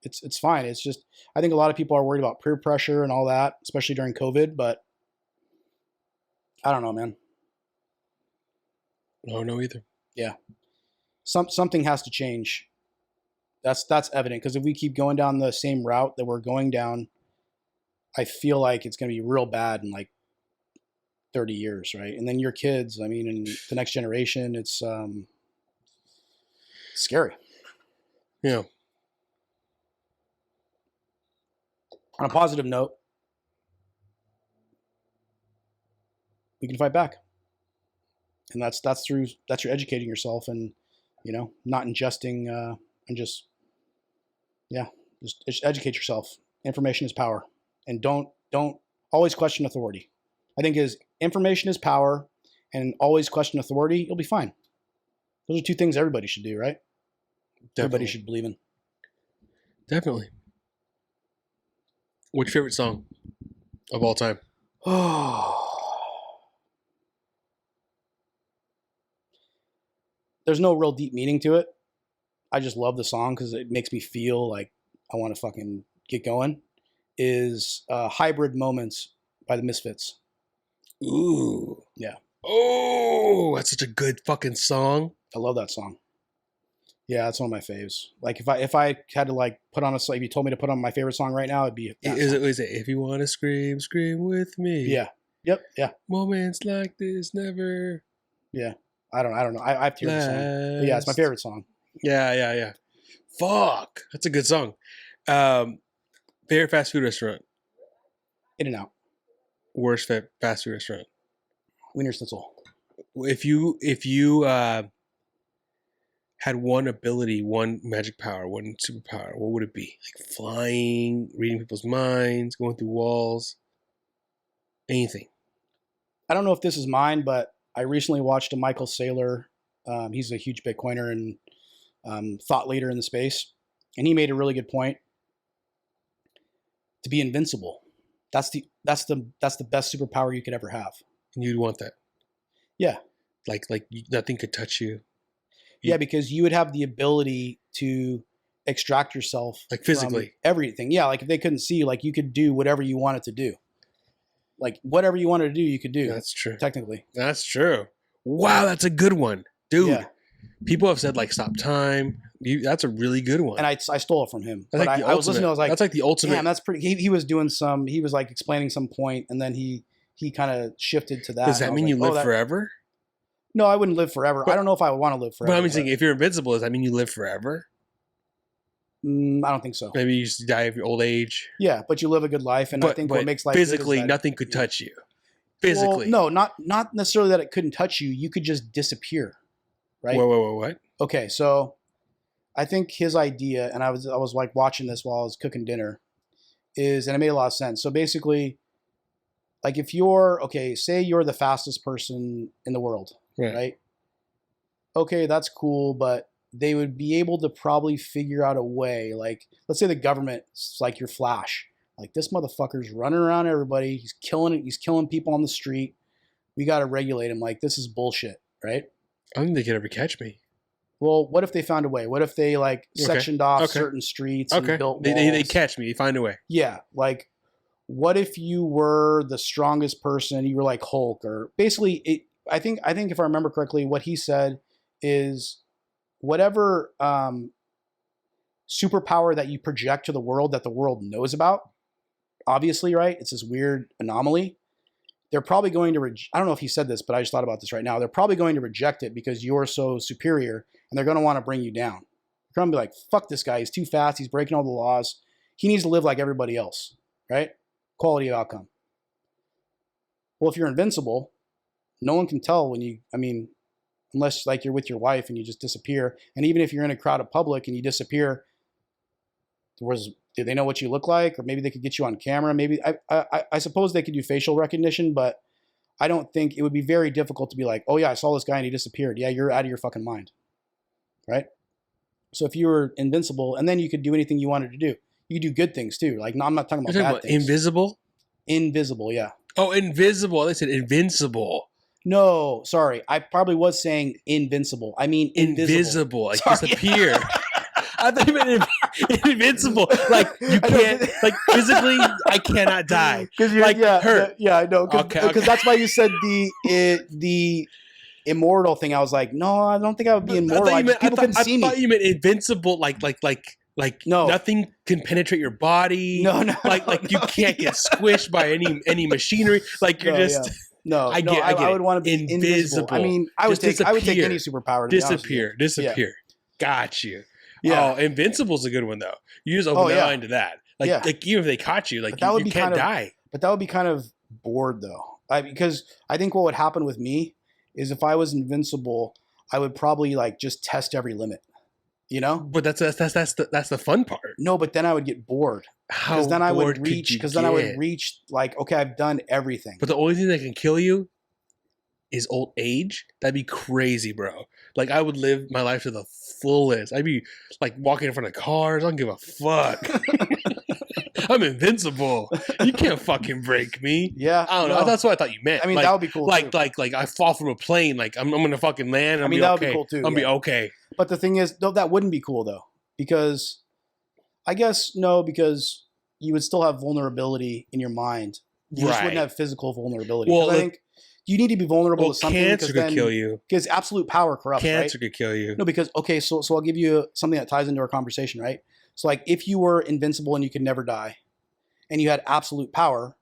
it's fine. It's just I think a lot of people are worried about peer pressure and all that, especially during COVID. But I don't know, man. I don't know either. Yeah, something has to change. That's evident, because if we keep going down the same route that we're going down, I feel like it's going to be real bad in like 30 years, right? And then your kids, I mean, and the next generation, it's scary. Yeah. On a positive note, we can fight back. And that's through educating yourself and, not ingesting and just educate yourself. Information is power. And don't always question authority. I think information is power, and always question authority, you'll be fine. Those are two things everybody should do, right? Definitely. Everybody should believe in. Definitely. What's your favorite song of all time? There's no real deep meaning to it. I just love the song because it makes me feel like I want to fucking get going. Is Hybrid Moments by the Misfits. Ooh. Yeah. Oh, that's such a good fucking song. I love that song. Yeah, it's one of my faves. Like if I had to like put on if you told me to put on my favorite song right now, it'd be is it if you want to scream with me? Yeah. Yep. Yeah. Moments like this never. Yeah. I don't know. I have to hear the song. But yeah, it's my favorite song. Yeah. Fuck. That's a good song. Favorite fast food restaurant? In-N-Out. worst fast food restaurant? Wiener Schnitzel. If you had one ability, one magic power, one superpower, what would it be? Like flying, reading people's minds, going through walls, anything. I don't know if this is mine, but I recently watched a Michael Saylor. He's a huge Bitcoiner and thought leader in the space, and he made a really good point. To be invincible, that's the best superpower you could ever have. And you'd want that. Yeah. Like nothing could touch you. Yeah, because you would have the ability to extract yourself like physically from everything. Yeah, like if they couldn't see you, like you could do whatever you wanted to do. Like whatever you wanted to do, you could do. That's true. Technically. That's true. Wow, that's a good one. Dude. Yeah. People have said like stop time. That's a really good one. And I stole it from him. That's but like I was listening, I was like, that's like the ultimate. Damn, that's pretty. He was doing he was like explaining some point, and then he kind of shifted to that. Does that mean you live forever? No, I wouldn't live forever. I don't know if I would want to live forever. But I'm saying, if you're invincible, does that mean you live forever? I don't think so. Maybe you just die of your old age. Yeah, but you live a good life, and I think what makes life physically, good is nothing could touch you. Physically, well, no, not necessarily that it couldn't touch you. You could just disappear, right? Whoa, what? Okay, so I think his idea, and I was like watching this while I was cooking dinner, and it made a lot of sense. So basically, like if say you're the fastest person in the world, right? Okay, that's cool, but they would be able to probably figure out a way. Like, let's say the government's like your Flash. Like, this motherfucker's running around everybody. He's killing it. He's killing people on the street. We got to regulate him. Like, this is bullshit, right? I don't think they could ever catch me. Well, what if they found a way? What if they sectioned off certain streets and built walls? They catch me. They find a way. Yeah, like what if you were the strongest person? You were like Hulk, or basically, I think if I remember correctly, what he said is whatever superpower that you project to the world that the world knows about. Obviously, right? It's this weird anomaly. They're probably going to I don't know if he said this, but I just thought about this right now. They're probably going to reject it because you're so superior, and they're going to want to bring you down. They're going to be like, fuck this guy. He's too fast. He's breaking all the laws. He needs to live like everybody else, right? Quality of outcome. Well, if you're invincible, no one can tell unless like you're with your wife and you just disappear. And even if you're in a crowded public and you disappear, do they know what you look like? Or maybe they could get you on camera. Maybe I suppose they could do facial recognition, but I don't think it would be very difficult to be like, oh yeah, I saw this guy and he disappeared. Yeah, you're out of your fucking mind, right? So if you were invincible, and then you could do anything you wanted to do. You could do good things too. Like, no, I'm not talking about bad things. Invisible? Invisible, yeah. Oh, invisible. They said invincible. No, sorry. I probably was saying invincible. I mean invisible. Like disappear. I thought you meant invincible. Like you can't, like physically, I cannot die. Like hurt. Yeah, I know. Because that's why you said the immortal thing. I was like, no, I don't think I would be immortal. People couldn't see me. I thought you meant invincible. Like no. Nothing can penetrate your body. No. Like you can't get squished by any machinery. Like you're just. Yeah. No, I get it. I would want to be invisible. I mean, I would take any superpower. Disappear. Yeah. Got you. Yeah. Oh, invincible's a good one though. You just open your mind to that. Like even if they caught you, like you can't die. But that would be kind of bored though, because I think what would happen with me is if I was invincible, I would probably like just test every limit. You know? But that's the fun part. No, but then I would get bored. Because then I would reach like, okay, I've done everything. But the only thing that can kill you is old age. That'd be crazy, bro. Like I would live my life to the fullest. I'd be like walking in front of cars. I don't give a fuck. I'm invincible. You can't fucking break me. Yeah. I don't know. That's what I thought you meant. I mean, that would be cool. Like I fall from a plane. Like I'm gonna fucking land. And that would be cool too. I'll be okay. But the thing is, no, that wouldn't be cool though, because I guess no, because you would still have vulnerability in your mind. You just wouldn't have physical vulnerability. Well, I think you need to be vulnerable to something. Cancer could kill you. Because absolute power corrupts. Cancer could kill you. No, because so I'll give you something that ties into our conversation, right? So like if you were invincible and you could never die, and you had absolute power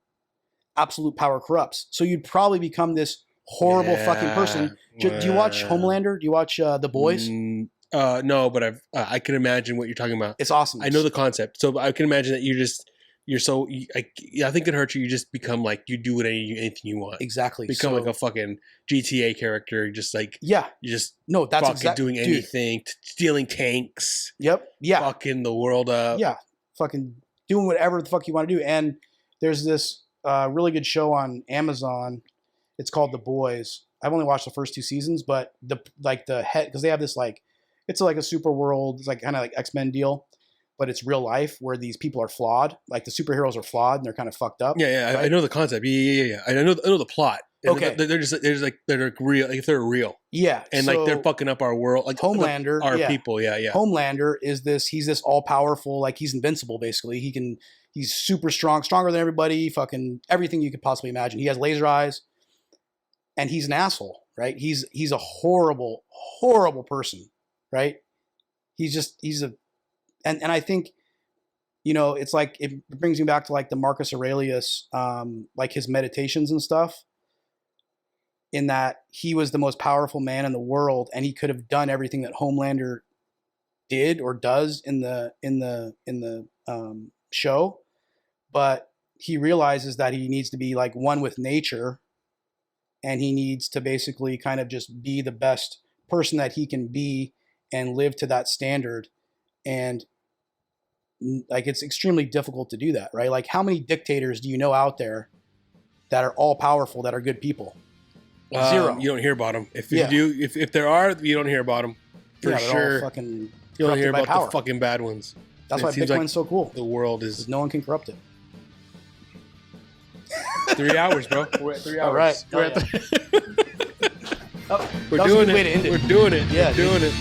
corrupts. So you'd probably become this horrible fucking person. Do you watch Homelander? Do you watch The Boys? No, but I can imagine what you're talking about. It's awesome. I know the concept. So I can imagine that Nothing can hurt you. You just become like you do anything you want. Exactly. Become like a fucking GTA character. Just like you just that's fucking doing anything, stealing tanks. Yep. Yeah. Fucking the world up. Yeah. Fucking doing whatever the fuck you want to do. And there's this really good show on Amazon. It's called The Boys. I've only watched the first 2 seasons, but the head, because they have this like, it's like a super world. It's like kind of like X-Men deal. But it's real life where these people are flawed. Like the superheroes are flawed and they're kind of fucked up. Yeah, right? I know the concept. Yeah. I know the plot. Okay, they're real. Like if they're real. Yeah, and like they're fucking up our world. Like Homelander, our people. Yeah. Homelander is this. He's this all powerful. Like he's invincible. Basically, he's super strong, stronger than everybody. Fucking everything you could possibly imagine. He has laser eyes, and he's an asshole. Right? He's a horrible person. Right? And I think, it's like, it brings me back to like the Marcus Aurelius, like his meditations and stuff, in that he was the most powerful man in the world and he could have done everything that Homelander did or does in the show. But he realizes that he needs to be like one with nature and he needs to basically kind of just be the best person that he can be and live to that standard. And like, it's extremely difficult to do that, right? Like, how many dictators do you know out there that are all powerful, that are good people? Zero. You don't hear about them. If you do, if there are, you don't hear about them for sure. Fucking you don't hear about the fucking bad ones. That's why Bitcoin's so cool. The world is no one can corrupt it. 3 hours, bro. We're at 3 hours. All right. We're doing it. Way to end it. We're doing it. Yeah, we're doing it.